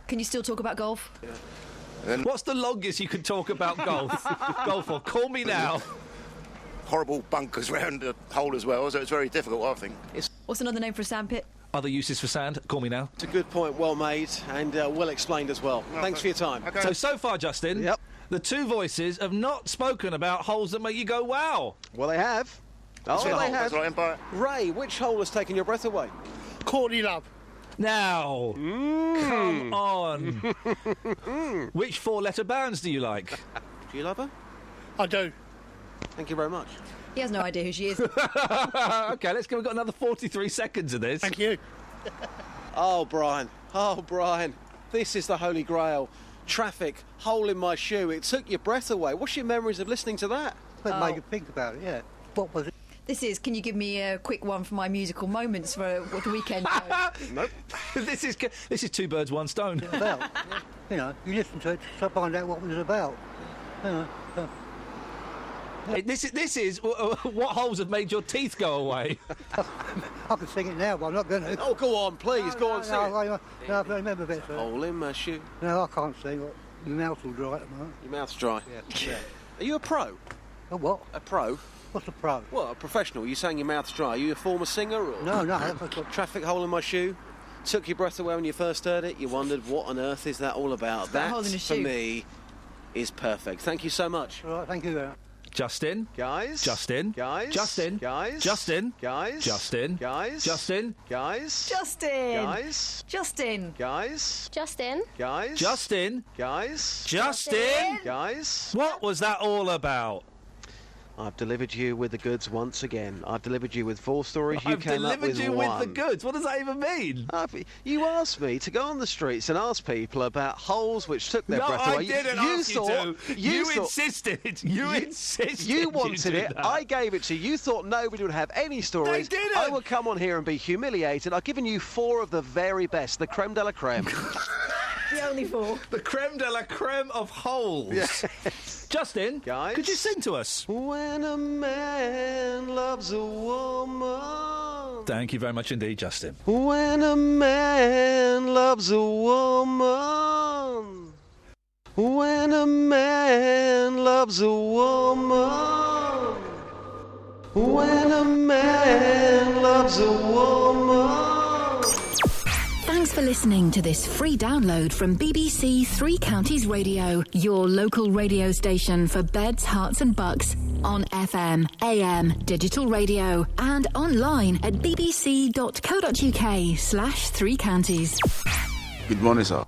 Can you still talk about golf? Yeah. What's the longest you can talk about golf? Golf or call me now. Horrible bunkers round the hole as well, so it's very difficult, I think. What's another name for a sandpit? Other uses for sand? Call me now. It's a good point, well made, and well explained as well. Thanks for your time. Okay. So far, Justin, the two voices have not spoken about holes that make you go, wow. Well, they have. That's they have. That's right, Empire. Ray, which hole has taken your breath away? Courtney Love. Now, come on. Which four-letter bands do you like? Do you love her? I do. Thank you very much. He has no idea who she is. OK, let's go. We've got another 43 seconds of this. Thank you. Oh, Brian. This is the Holy Grail. Traffic, hole in my shoe. It took your breath away. What's your memories of listening to that? It made you think about it, yeah. What was it? Can you give me a quick one for my musical moments for the weekend? Nope. This is two birds, one stone. It's about, you know, you listen to it to find out what it was about. You know, This is what holes have made your teeth go away. I can sing it now, but I'm not going to. Oh, go on, please. Go on, sing it. No, I don't remember a bit. Hole in my shoe. No, I can't sing. My mouth's all dry at the moment. Your mouth's dry? Yeah. Are you a pro? A what? A pro? What's a pro? Well, a professional. You're saying your mouth's dry. Are you a former singer? Or? No. Traffic, hole in my shoe. Took your breath away when you first heard it. You wondered, what on earth is that all about? That, hole in a for shoe. me, is perfect. Thank you so much. All right, thank you very much. Justin. Guys. Justin. Guys. Justin. Guys. Justin. Guys. Justin. Guys. Justin. Guys. Justin. Guys. Justin. Guys. Justin. Guys. Justin. Guys. Justin. Guys. What was that all about? I've delivered you with the goods once again. I've delivered you with 4 stories. You came up with delivered you one. with the goods. What does that even mean? You asked me to go on the streets and ask people about holes which took their breath away. I didn't ask you to. You insisted. You insisted. You wanted it. That. I gave it to you. You thought nobody would have any stories. They didn't. I would come on here and be humiliated. I've given you 4 of the very best, the creme de la creme. The only 4. The creme de la creme of holes. Yes. Justin, guys, could you sing to us? When a man loves a woman. Thank you very much indeed, Justin. When a man loves a woman. When a man loves a woman. When a man loves a woman. Thanks for listening to this free download from BBC Three Counties Radio, your local radio station for beds, hearts and bucks, on FM, AM, digital radio and online at bbc.co.uk/3counties. Good morning, sir.